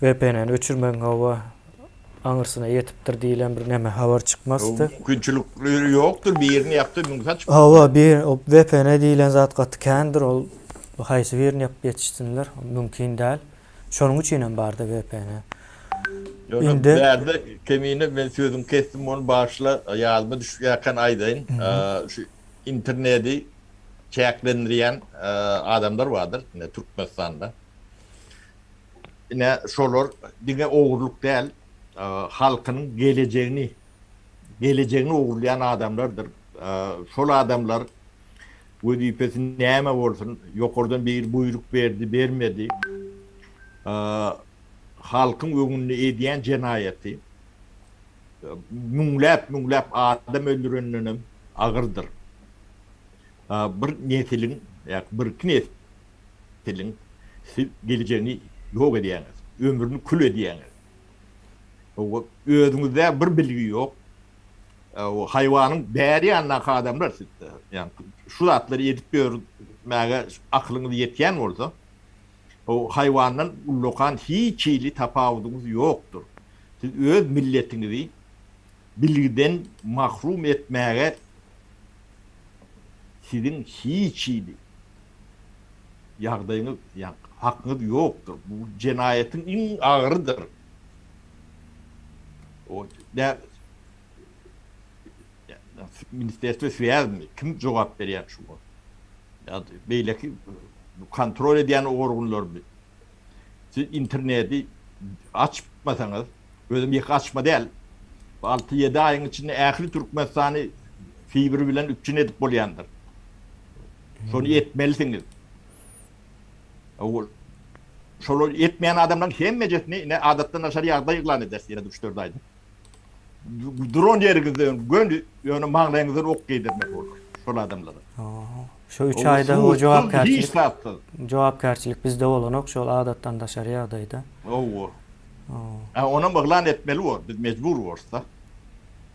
Speaker 1: VPN'ni öçürmeň o aňyrsyna ýetipdir diýilen bir neme habar çykmasdy.
Speaker 2: Günçülükleri yoktur. Bir yerini yaptı mümkün çıkmaz.
Speaker 1: Hawa bir o VPN diýilen zat gaty kendir ol haýsy birini ýapyp ýetişdirler mümkin däl. Şonuň üçin bardy VPN.
Speaker 2: Indi berde kemiğini ben sözüm kestim onu başla yazma düşüyorken aydayın. Şu interneti çeklendiren adamlar vardır. Yine Türkmenistan'da. Yine şolor dine oğurluk değil. Halkının geleceğini uğurlayan adamlardır. Şol adamlar vazifesi neyme olsun, yok oradan bir buyruk verdi, vermedi. Halkın önünü ediyen cinayeti, müngläp adam öldüreninin ağırdır. Bir neslin, yani bir neslin geleceğini yok ediyeniz, ömrünü kül ediyeniz. Özünüzde bir bilgi yok. O hayvanın bäri ýanyna adamlar yani şu zatları edip görmege aklınız yetýän bolsa o hayvandan ulokan hiç ýyly tapawudunuz ýokdur. Siz öz milletinizi bilgiden mahrum etmege sizin hiç ýyly ýagdaýyňyz yani hakyňyz ýokdur. Bu cenayetin iň agyrydyr. O da Ministerstvo Swiýermi kim jogap berýär şu? Ya beýleki kontrol edýän organlar siz interneti açmasaňyz, özüm ýek açma däl. 6-7 aýyň içinde ähli Türkmenistany fiber bilen üçin edip bolýandyr. Şonu etmelisiňiz. şolu etmeyen adamdan hemmecet ne adattan aşağı yağda ilan edersin yine 3-4 ayda. Drone yerinizden gönlü yönü mağlayınızdan ok giydirmek olur. Şol adamlara.
Speaker 1: Şu 3 ayda o
Speaker 2: Hiç
Speaker 1: cevapkarçılık
Speaker 2: saatsız.
Speaker 1: bizde olanok şol adattan da şariadaydı.
Speaker 2: Oo. Ona mıhlan etmeli var. Biz mecbur varsa.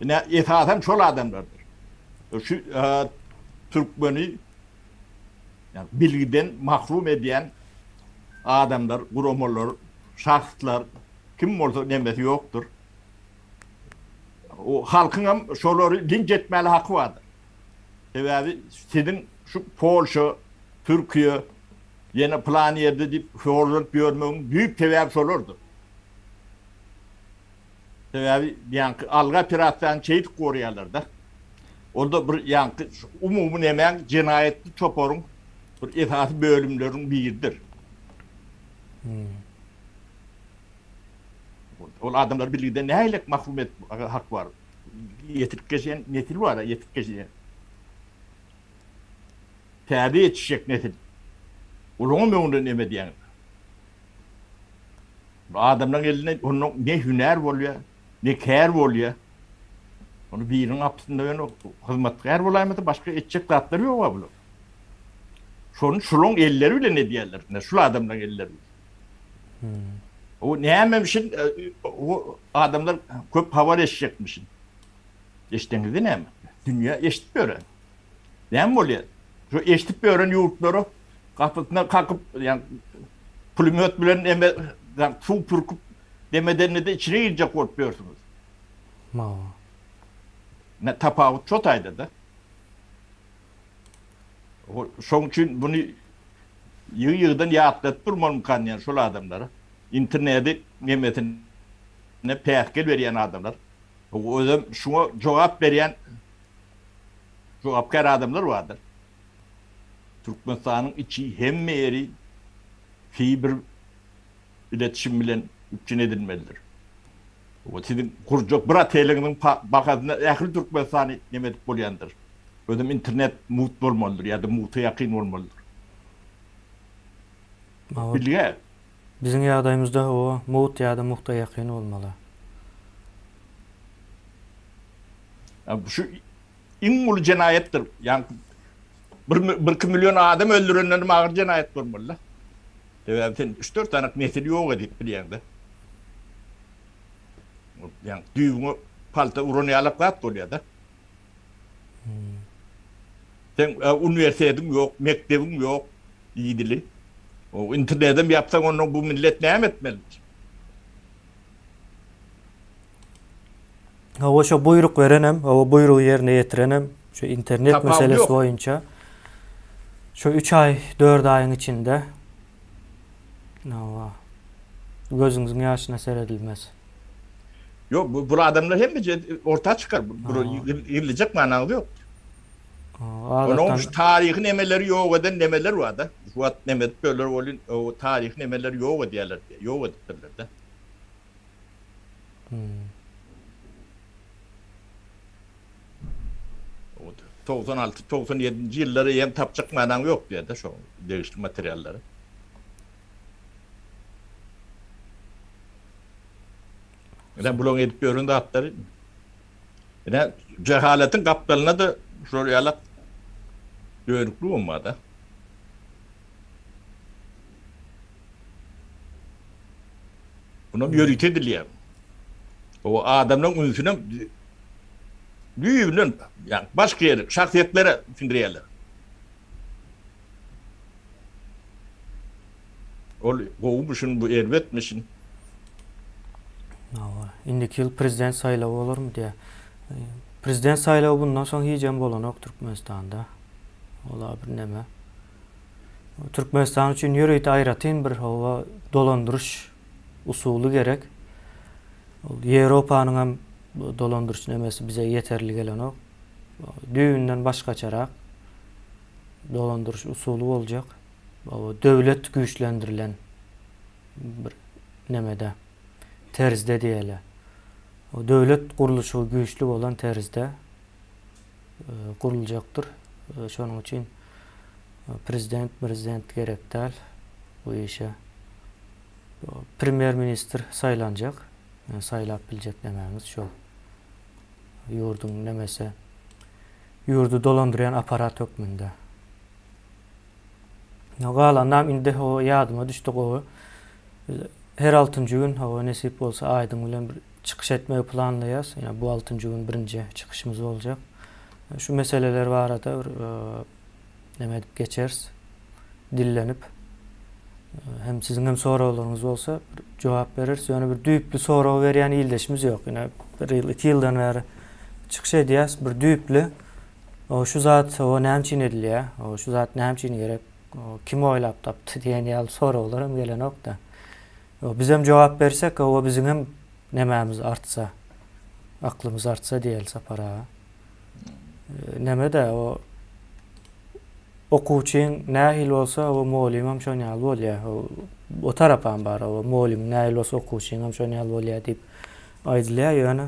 Speaker 2: Yine itaat şol adamlardır. Şu Türkmeni yani bilgiden mahrum eden adamlar, kurumalar, şahslar kim olsa nemeti yoktur. O halkın hem şoları linç etmeli hakkı vardır. Sebebi sizin şu Polşa, Türkiye yeni plan yerde deyip sorulup görmenin büyük sebebi şolurdu. Sebebi yani alga pirattan çeyit koruyalar da. Orada bir yani umumun hemen cinayetli çoporun bir itaat bölümlerin biridir. O adamlar birlikte ne aylak mahrum et hak var. Yetirkeşen netil var, yetirkeşen. Terbiye yetişecek netil. Onun önünde ne diyen. Adamların eline onun ne hüner oluyor, ne kâr oluyor. Onu birinin apsında ben hizmetkar olaymadı, başka edecek tatları yok abla. Şunun elleriyle ne diyorlar, ne şu adamların elleri. O ne yememişsin, o adamlar köp hava eşecekmişsin. Eşitliğinizi ne mi? Dünya eşit bir öğren. Ne mi oluyor? Şu eşit bir öğren yurtları kapısına kalkıp yani pulimöt bilen yani su pürküp demeden de içine girecek korkmuyorsunuz. Ne tapavut çok ayda da. Son için bunu yığdan yağatlat durmam kan yani şöyle adamlara. İnternette nimetine peykel veren adamlar. O zaman şuna cevap veren cevapkar adamlar vardır. Türkmenistan'ın içi hem yeri fiber iletişim bilen üçün edilmelidir. O sizin kuracak bir atelinin bakadına ehli Türkmenistan'ı nimet bolyandır. O zaman internet mut olmalıdır ya da muta yakın olmalıdır. Bilge.
Speaker 1: Bizim yağdayımızda o mut ya da muhta yakın olmalı.
Speaker 2: Yani şu İngul cinayettir. Yani bir milyon adam öldürülenler ağır cinayet olmalı. Evet, sen 3-4 tane nesil yok edip biliyende. Yani düğünü palta uğranayalık kat oluyor da. Sen üniversitetin yok, mektebin yok, iyi dili. O internetten yapsan onu bu millet ne etmelidir?
Speaker 1: O şu buyruk verenem, o buyruğu yerine getirenem. Şu internet
Speaker 2: Kapağı
Speaker 1: meselesi
Speaker 2: yok.
Speaker 1: boyunca şu 3 ay, 4 ayın içinde gözünüzün yaşına seyredilmez.
Speaker 2: Yok bu adamlar hem ortaya çıkar. Bu yılacak manalı yok. Onun tarihin emeleri yok eden nemeler var da. Fuat Nemet böyle o tarihin emeleri yok diyorlar. Yok edilirler de. 96-97 yılları hem tapacak manan yok diye de şu değişti materyalleri. Yani bulon edip göründü hatları. Yani cehaletin kaptalına da şöyle dönüklü olmadı. Buna bir yörük ediliyor. O adamın ünsüne büyüğünün yani başka yere, şahsiyetlere findiriyorlar. O kovmuşsun, bu elbetmişsin.
Speaker 1: İndiki yıl prezident sayılavı olur mu diye. Prezident sayılavı bundan sonra yiyeceğim bolanok Türkmenistan'da. Ola bir neme. Türkmenistan için yürüyüt ayratın bir hava dolandırış usulü gerek. Avrupa'nın hem dolandırış nemesi bize yeterli gelen o. Düğünden başka çarak dolandırış usulü olacak. Devlet güçlendirilen bir nemede. Terzde diyelim. O devlet kuruluşu güçlü olan terzde kurulacaktır. Şunun için prezident gerek değil bu işe Premier Minister saylanacak. Yani saylap bilecek dememiz şu. Yurdun nemese yurdu dolandıran aparat hükmünde. Galanam indi o yadıma düştük o. Her 6. gün o nasip olsa aydın bilen bir çıkış etmeyi planlayız. Yani bu 6. gün birinci çıkışımız olacak. Şu meseleler var da demek geçeriz. Dillenip hem sizin hem sorularınız olsa cevap veririz. Yani bir düyüplü soru veren ildeşimiz yok. Yani bir yıl, 2 yıldan beri çıkış ediyoruz. Bir düyüplü o şu zat o nemçin ediliyor. O şu zat nemçin gerek. O kim oylap taptı diyen yal sorularım gelen nokta. O bizim cevap versek o bizim hem nememiz artsa, aklımız artsa değil sapara. Neme de o okuçun nahil olsa o muallimim şöyle yal bolya. O tarapan var o muallim nahil olsa okuçun hem şöyle yal bolya deyip aydılıyor yani.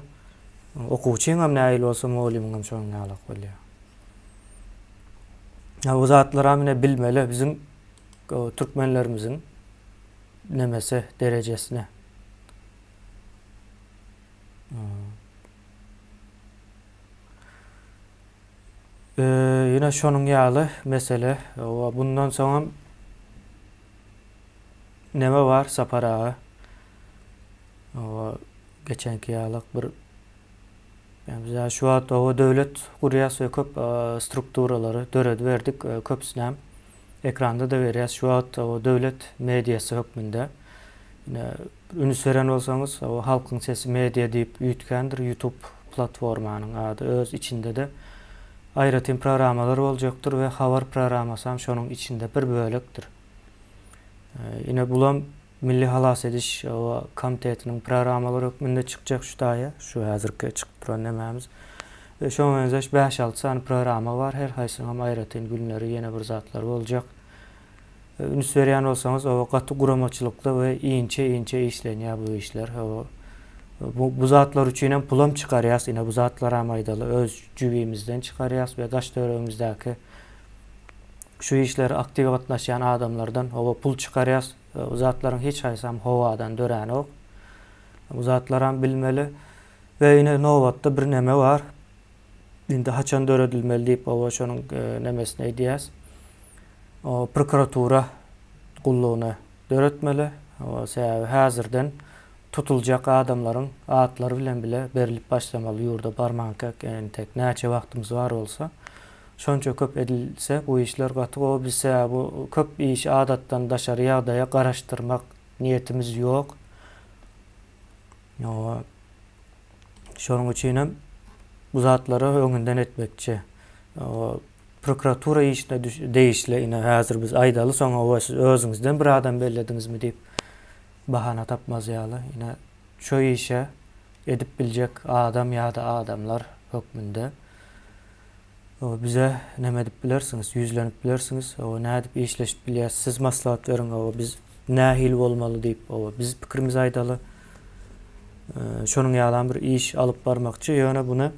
Speaker 1: Okuçun hem nahil olsa muallimim hem şöyle yal bolya. Ya o zatlar amine bilmeli bizim o Türkmenlerimizin nemesi derecesine. Yine şunun yağlı mesele bundan sonra neme var saparağı geçenki yağlık bir yani bize şu an o devlet kuryası ve köp strukturaları döredi verdik köpsünem ekranda da veriyoruz şu an o devlet medyası hükmünde yine ünüs veren olsanız o halkın sesi medya deyip yütkendir YouTube platformanın adı öz içinde de ayrıtım programaları olacaktır ve haber programasam şunun içinde bir bölüktür. Yine bulam Milli Halas Ediş Komitetinin programaları hükmünde çıkacak şu daya. Şu hazırki çıkıp programımız. Ve şu an 5-6 tane programa var. Her haysının ayrıtım günleri yeni bir zatlar olacak. Ünüs veren olsanız o katı kuramaçılıklı ve ince işleniyor bu işler. Bu zatlar üçünden pulam çıkarıyaz. Yine bu zatlar amaydalı öz cübimizden çıkarıyaz ve kaç dönemimizdeki şu işleri aktif katlaşan adamlardan o pul çıkarıyaz. Bu zatların hiç haysam havadan dören yok. Bu zatlar bilmeli ve yine Novat'ta bir neme var. Şimdi haçan döredilmeli deyip o şunun nemesine ediyaz. O prokuratura kulluğunu döretmeli. O sebebi hazırdan tutulacak adamların adları bilen bile berilip başlamalı yurda barmanka yani tek neçe vaktimiz var olsa şonça köp edilse bu işler katı o bize bu köp iş adattan dışarıya daya karıştırmak niyetimiz yok. O şonun için bu zatları önünden etmekçi. O prokuratura işine değişle yine hazır biz aydalı sonra o özünüzden bir adam bellediniz mi deyip bahana tapmaz yağlı. Yine şu işe edip bilecek adam ya da adamlar hükmünde. O bize ne edip bilirsiniz, yüzlenip bilirsiniz. O ne edip işleşip bilirsiniz. Siz maslahat verin. O biz nahil olmalı deyip o biz fikrimiz aydalı. Şunun yağdan bir iş alıp varmakçı. Yani bunu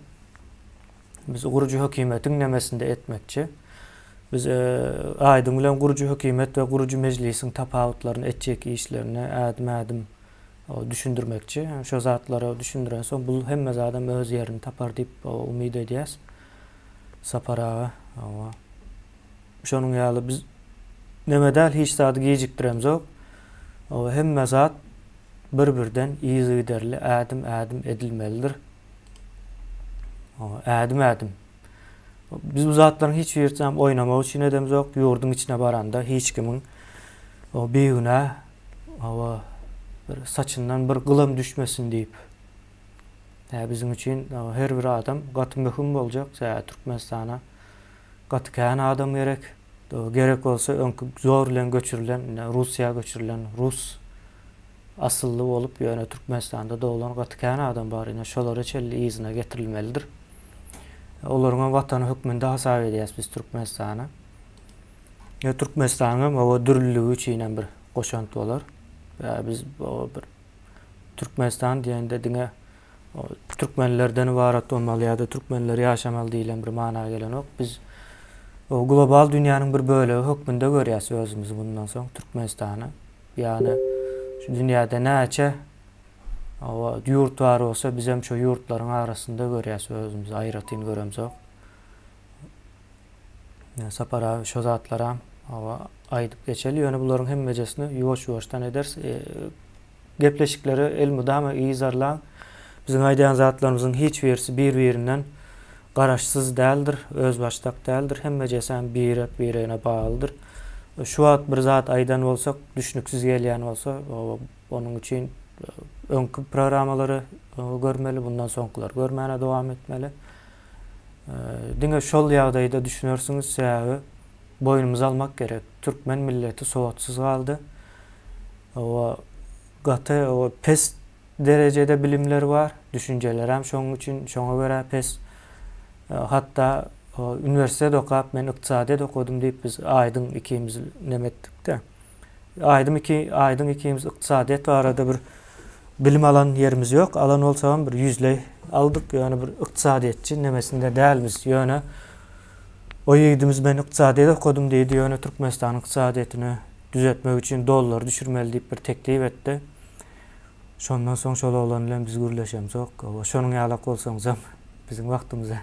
Speaker 1: biz kurucu hükümetin nemesinde etmekçi. Biz aydın bilen kurucu hükümet ve kurucu meclisin tapavutlarını etcek işlerini adım düşündürmekçi. Yani şu zatları düşündüren son bu hemmez adam öz yerini tapar deyip umid ediyoruz. Saparağı. Şunun yağlı biz nemedel hiç sadı giyeciktiremiz o. Hemmez zat birden iyi ziderli adım edilmelidir. Adım. Biz bu zatların hiç yırtsam oynama için edemiz yok. Yurdun içine baranda hiç kimin o bir günah saçından bir kılım düşmesin deyip. Bizim için her bir adam katı mühim olacak. Türkmenistan'a katı kayan adam gerek. Gerek olsa zorla göçürülen, Rusya göçürülen, Rus asıllı olup yani Türkmenistan'da doğulan katı kayan adam var. Yani şoları çelli izine getirilmelidir. Onların vatanı hükmünde hasar ediyoruz biz Türkmenistan'a. Türkmenistan'ın o dürlülüğü için bir koşantı olur. Biz bir Türkmenistan diyen dediğine Türkmenlerden ibaret olmalı ya da Türkmenler yaşamalı diyen bir mana gelen yok. Biz o global dünyanın bir bölümü hükmünde görüyoruz özümüzü bundan sonra Türkmenistan'ı. Yani şu dünyada näçe o yurt var olsa biz hem şu yurtların arasında görýäs özümüzi aýratyn göremzok. Sapara şu zatlara o aýdyp geçeli ýöne buların hemmejesini ýuwaş-ýuwaşdan eders. Gepleşikleri elmudama iýizarlan. Bizim aýdýan zatlarymyzyň hiç birisi bir-birinden garaşsyz däldir, özbaşdak däldir. Hemmejesi bir-birine baglydyr. Şu wagt bir zat aýdan bolsak, düşnüksiz gelýän bolsa, onuň üçin öňkü programmalary görmeli, bundan soňkular görmäne dowam etmeli. Diňe şol ýagdaýda düşünersiňiz, sebäbi boýnumuza almak gerek. Türkmen milleti sowatsyz galdy. O gaty, o pes derejede bilimleri var, düşünceler hem şoň üçin şoňa görä pes. Hatta üniversitede okap, men ykdysadyat okudum diýip biz aýdyň ikimiz nemetdik de. Aýdyň ikimiz ykdysadyat arada bir bilim alan yerimiz yok. Alan olsam bir yüzley aldık. Yani bir ykdysadyatçy nemesinde dälmiz. Ýöne o ýigidimiz ben ykdysadyat okudum diýdi. Ýöne Türkmenistan ykdysadyatyny düzeltmek üçin dollar düşürmeli diýip bir teklif etdi. Şondan soň şol oglan bilen biz gürleşemzok. Şonuň ýalak bolsaňyz hem bizim wagtymyzy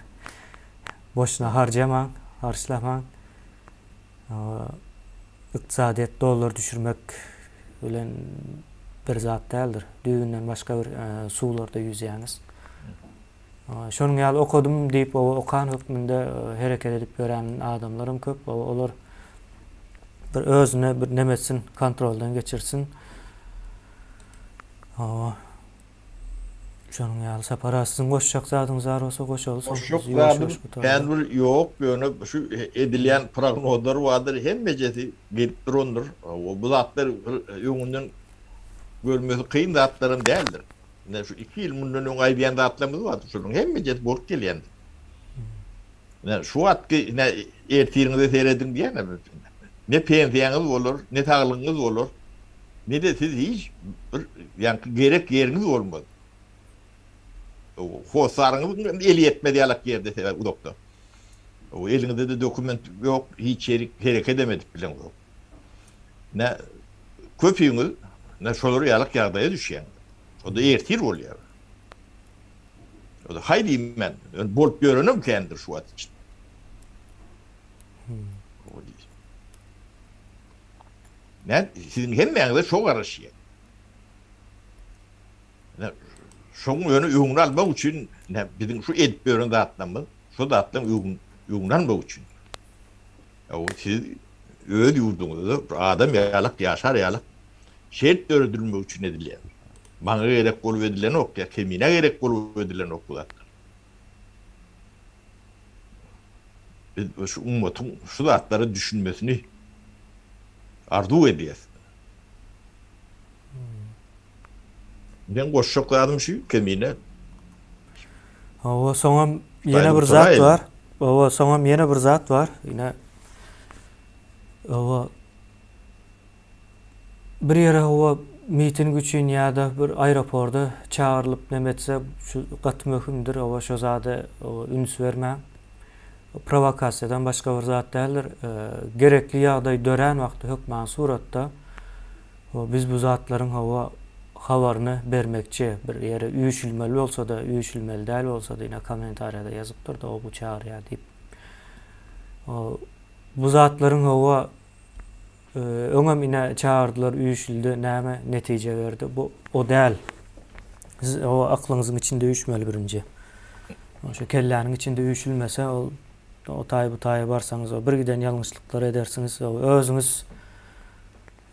Speaker 1: boşuna harjamaň, harçlamaň. Ykdysadyat dollar düşürmek bilen bir zat däldir. Düýünden başga bir suwlarda yüzýäňiz. Şonuň ýaly okudum diýip okan hökmünde hereket edip gören adamlarym köp. Olar bir özüne bir nemetsin kontroldan geçirsin. Şonuň ýaly separa siziň goşjak zadyňyz bar bolsa goşaly.
Speaker 2: Goşjak zadym ben bir ýok, ýöne şu edilýän prognozlar bardyr, hemmejesi gelip durandyr. Bu zatlar ýöňünden görmesi kıyın zatlarım däldir. Ne şu 2 ýyl mundan öň aýdýan zatlarymyz bar, şonuň hemmejesi bolup gelýändir. Ne şu wagtky ne ertiriňizde seredin diýen ne pensiýaňyz bolar, ne taglygyňyz bolar. Ne de siz hiç yani gerek yeriniz olmaz. O hosaryňyz eli yetmedi ýalak ýerde sebäp udakda. O eliňizde de dokument ýok, hiç hereket edemedik bilen ol. Ne köpüňiz ne şolary ýalak ýagdaýa düşýän. O da ertir bolýar. O da haýdy men bolup görenim kendir şu wagt için. Ne sizin hemmeňizde şo garaşýar. Ne şoň ýöne ýöňüne almak üçin ne bizim şu edip beren zatlarymyz, şu zatlaryň ýöňüne almak üçin. O siz öýde ýurduňyzda adam ýalak ýaşar ýalak şert öldürmek üçin edilýär. Maňa gerek bolup edilen ok, ya kemine gerek bolup edilen ok zatlar. Biz şu ummatın şu zatları düşünmesini arzu edýäs. Ben goşşakladım şu kemine.
Speaker 1: Soňam ýene bir zat var. Soňam ýene bir zat var. Ýene bir ýere miting üçin ýa-da bir aeroportda çağırılıp nemetse şu gat möhümdir. Şo zady üns bermä. Provokasiýadan başga bir zat däldir. Gerekli ýagdaý dören wagty hökmän suratda biz bu zatlaryň habaryny bermekçi bir ýere üýüşilmeli bolsa da, üýüşilmeli däl bolsa da ýene kommentariýada ýazyp durdy bu çağırýar diýip. Bu zatlaryň öňem ine çağırdylar, üýüşildi, näme netije berdi. Bu o däl. Siz aklyňyzyň içinde üýüşmeli birinji. Şo kelläniň içinde üýüşilmese o taýy barsaňyz bir giden ýalňyşlyklar edersiňiz. Özüňiz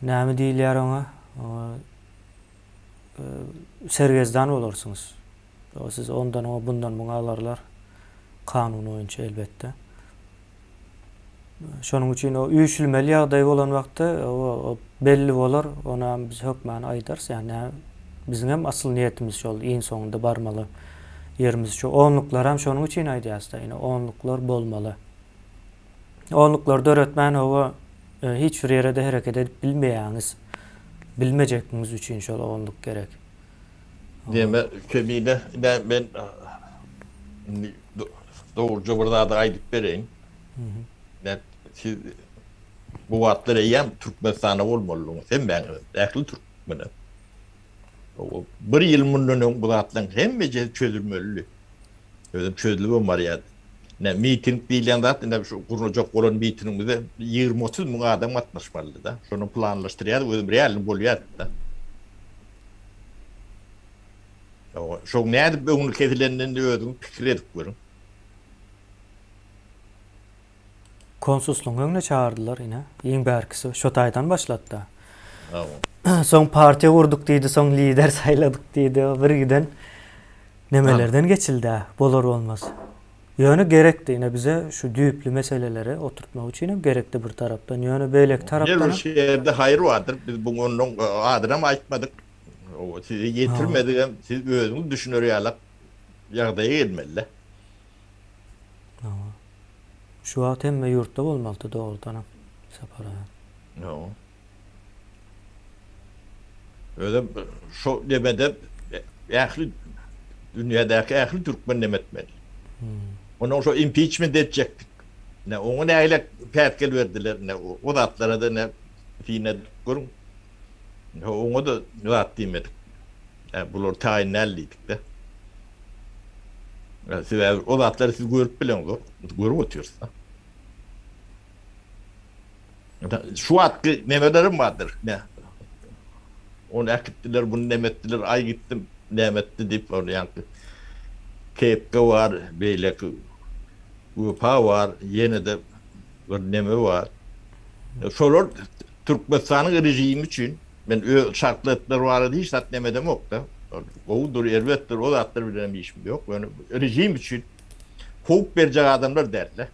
Speaker 1: näme diýilýär oňa? Sergezdan bolarsyňyz. Siz ondan bundan muňa alarlar. Kanun boýunça elbetde. Şonuň üçin o üýüşilmeli ýagdaý bolan wagtda o belli bolar, ona biz hökmän aýdars. Yani bizim hem asıl niyetimiz şol, iň soňunda barmaly yerimiz şu. Onluklar hem şonuň üçin aýdýarsda, ýene onluklar bolmaly. Onluklar döretmän hiç bir ýerde hereket edip bilmeýäňiz, bilmejekiniz üçin şol onluk gerek.
Speaker 2: Deme kemine ben doğruca burada da aýdyp bereň. Ne siz bu wagtlar ýa Türkmenistana bolmalydyňyz. Hem ben ähli Türkmenim. Bir yıl mundan bu atlan hemme çözülmeli. Öyle çözülüyor var ya. Ne miting diýilen zat ne şu gurunjak bolan mitingde 20-30 ming adam gatnaşmaly da. Şonu planlaşdyrýar, özüm real bolýar da. Şo näde öňüne kesilenden özüň pikir edip görün.
Speaker 1: Konsulluğun önüne çağırdılar yine. Ýeň bärkisi şo taýdan başlatdy.
Speaker 2: Awa.
Speaker 1: Soň partiýa gurduk diýdi, soň lider saýladyk diýdi. Bir giden nemelerden geçildi. Bolar olmaz. Ýöne gerekdi yine bize şu düýpli meseleleri oturtmak üçin gerekdi bir tarapdan. Ýöne beýlek tarapdan.
Speaker 2: Bir şeýerde haýır bardyr. Biz buňyň adyna aýtmadyk. O sizi getirmedik, siz özüňiz düşünýärler. Ýagdaýa gelmeli.
Speaker 1: Şu wagt hemme ýurtda bolmaly dogrudan. Sapara.
Speaker 2: No. Öyle şu demede ähli dünýädäki ähli türkmen demetmeli. Onu şu impeachment edecektik. Ne oňa näýle pätkel berdiler, ne o zatlara da ne fiine görün. Oňa da zat diýmedik. Bular taýinlýdik de. Siz o zatları siz görüp bileňiz, görüp oturýarsyz. Şu wagtky nemelerim bardyr. Ne? Onu akitdiler, bunu nemetdiler, ay gittim, nemetdi diýip onu ýanky. Kepke var, beýleki UPA var, ýene de bir neme var. Şolar Türkmenistanyň rejimi üçin men şartlar var diýip sat nemede yok da. Odur elbetdir, o zatlar bilen bir işim yok. Yani rejim üçin hukuk berjek adamlar derler.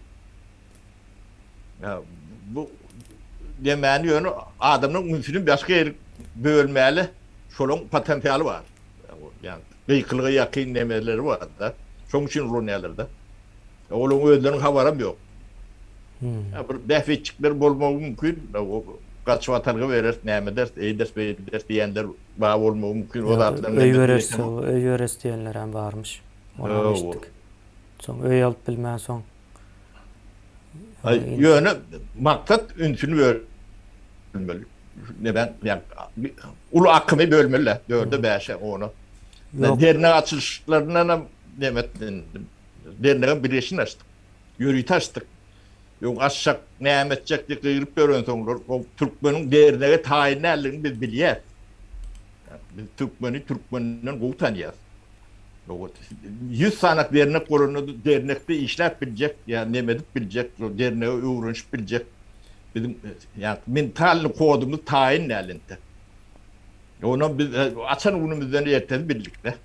Speaker 2: Ya bu demeni ýöne adamyň mümkün başga ýer bölmeli, şolun potensiali var. Yani gıykılığa yakın nemeleri var da. Şoň üçin runyalerde. Olun özlerinin habarım yok. Ya bir defetçikler bolmagy mümkün. O kaç vatanga verer, näme ders, eýders beýders diýenler ba bolmagy mümkün. O zatlaryň
Speaker 1: öý verirse, öý veres diýenler hem barmış. Onu eşitdik. Soň öý alyp bilmän soň.
Speaker 2: Ýöne maksat ünsünü bölmeli. Ne ben yani ulu akımı bölmeli. 4'e 5'e onu. Dernek açılışlarına demetdim. Dernek'in birleşini açtık. Yürüyüt açtık. Yok aşak näme etjekdi gyrıp görön soňlar. O Türkmenin dernege taýinlärligini biz bilýär. Biz Türkmeninden gowy tanýýar. 100 sanak dernek gorunu dernekde işläp biljek, ýa näme edip biljek, dernege öwrenşip biljek. Bizim yani mental kodumuz taýinlärlinde. Onu biz açan unumuzdan ýetdi birlikde.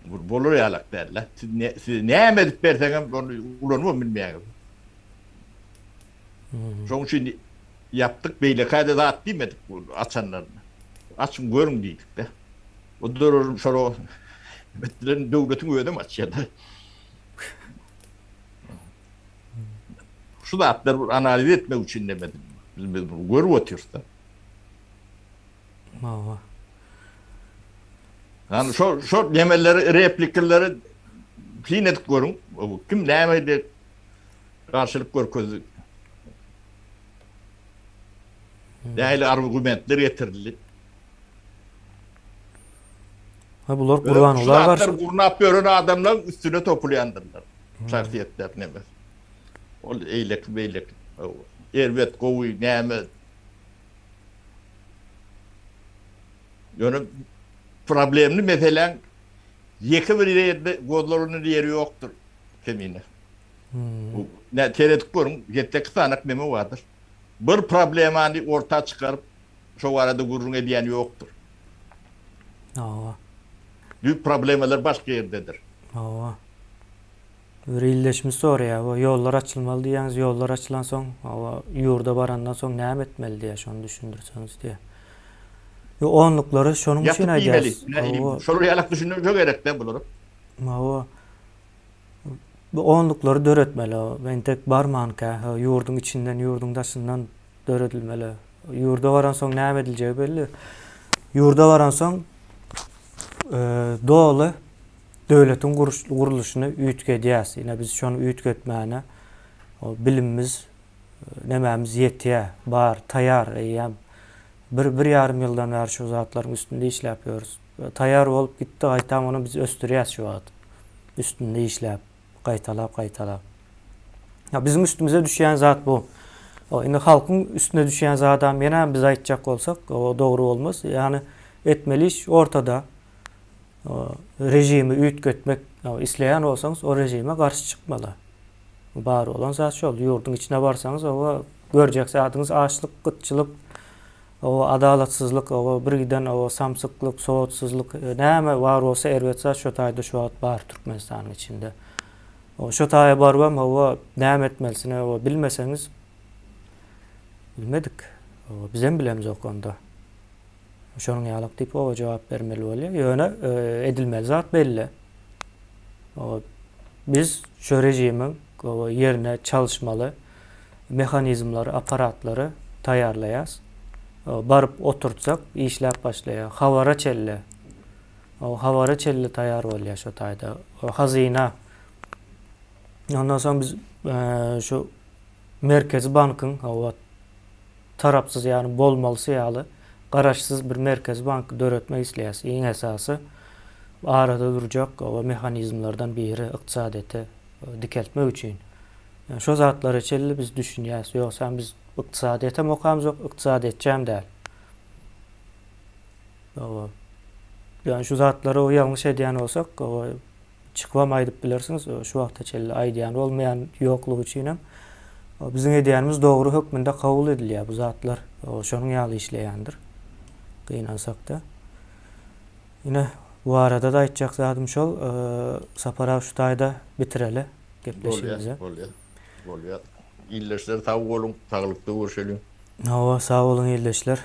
Speaker 2: Bolur ýalak derler. Siz näme edip berseňem onu ulanma bilmeýär. Şoň üçin yaptık beýle kayda zat diýmedik bu açanlaryna. Açın görün diýdik de. O durum şoro betlerin döwletiň ödem açýar. Şu zatlar bir analiz etmek üçin demedim. Biz görüp oturýarys da.
Speaker 1: Mawa.
Speaker 2: Yani şu demeleri, replikleri finet görün. Kim näme de karşılık görkezdi. Näle argumentler getirildi.
Speaker 1: Ha bular Gurbanular var.
Speaker 2: Şu gurnap ýören adamlar üstüne topulýandyrlar. Şahsiýetler näme. Ol eýlek beýlek. Elbet gowy näme. Ýöne problemli meselen ýeki bir ýerde gözleriň ýeri ýokdur kemine. Ne teredik görün, ýetdik sanak neme vardır. Bir problemany orta çıkarıp şo arada gurrun edýän ýokdur.
Speaker 1: Awa.
Speaker 2: Büyük problemler başka yerdedir.
Speaker 1: Awa. Bir illeşmi soraýar, o ýollar açylmaly diýäňiz, ýollar açylan soň, awa ýurda barandan soň näme etmeli diýe şonu düşündürseňiz diýe. Yo onluklary şonuň üçin aýdýar.
Speaker 2: Şol ýalak düşünmek çok gerek de bulurum.
Speaker 1: Awa. Bu onluklary döretmeli. Ben tek barmanka, ýurduň içinden, ýurduň daşyndan döredilmeli. Ýurda baran soň näme ediljegi belli. Ýurda baran soň doly döwletiň guruluşyny üýtge edýäs. Ýene biz şonu üýtge etmäne o bilimimiz nemämiz ýetýär, bar, taýar, eýem bir yarım yıldan beri şu zatların üstünde iş yapıyoruz. Tayar olup gitti, qaytam onu biz östürýäs şu wagt. Üstünde işläp, qaytalap. Ya bizim üstümüze düşen zat bu. O indi halkın üstüne düşen zatdan ýene biz aýtjak bolsak, o dogry bolmaz. Yani etmeli iş ortada. O rejimi üýtgetmek, isleýän bolsaňyz o rejime garşy çykmaly. Bary olan zat şol. Ýurdun içine barsaňyz o görjek zatyňyz açlyk, gıtçylyk, o adalatsyzlyk, o birgiden o samsyklyk, sowatsyzlyk näme bar bolsa erbetsa şo taýda şu wagt bar Türkmenistanyň içinde. O şo taýa barwam o näme etmelisini o bilmeseňiz bilmedik. O bizem bilemiz o konuda. Şonuň ýalyk diýip o jogap bermeli bolýar. Ýöne edilmeli zat belli. O biz şo rejimiň o yerine çalışmaly mehanizmlary, aparatlary taýarlaýas. Barıp oturtsak, işläp başlaýar. Hawara çelle. O hawara çelle taýar bolýar şo taýda. O hazyna. Ondan soň biz şu Merkezi Bankyň o tarapsyz ýani bolmalysy ýaly garaşsyz bir Merkezi Bank döretmek isleýäs. Iň esasy arada durjak o mehanizmlardan biri ykdysadety dikeltmek üçin. Yani şo zatlara çelli biz düşünýäs. Ýoksa biz ykdysadyeta mokamyz ýok, ykdysady etjäm däl. Yani şu zatlara o ýalňyş edýän bolsak, o çykmam aýdyp bilersiňiz, şu wagta çelli aýdýan bolmaýan ýoklugy üçin o biziň edýänimiz dogry hökmünde kabul edilýär. Bu zatlar şonuň ýaly işleýändir. Gynansak-da. Ine bu arada da aýtjak zatym şol, sapara şu taýda bitireli gepleşigimizi.
Speaker 2: Bolýar. İlleşler taw bolun, taglykda görüşelim.
Speaker 1: Sağ olun iyileşler.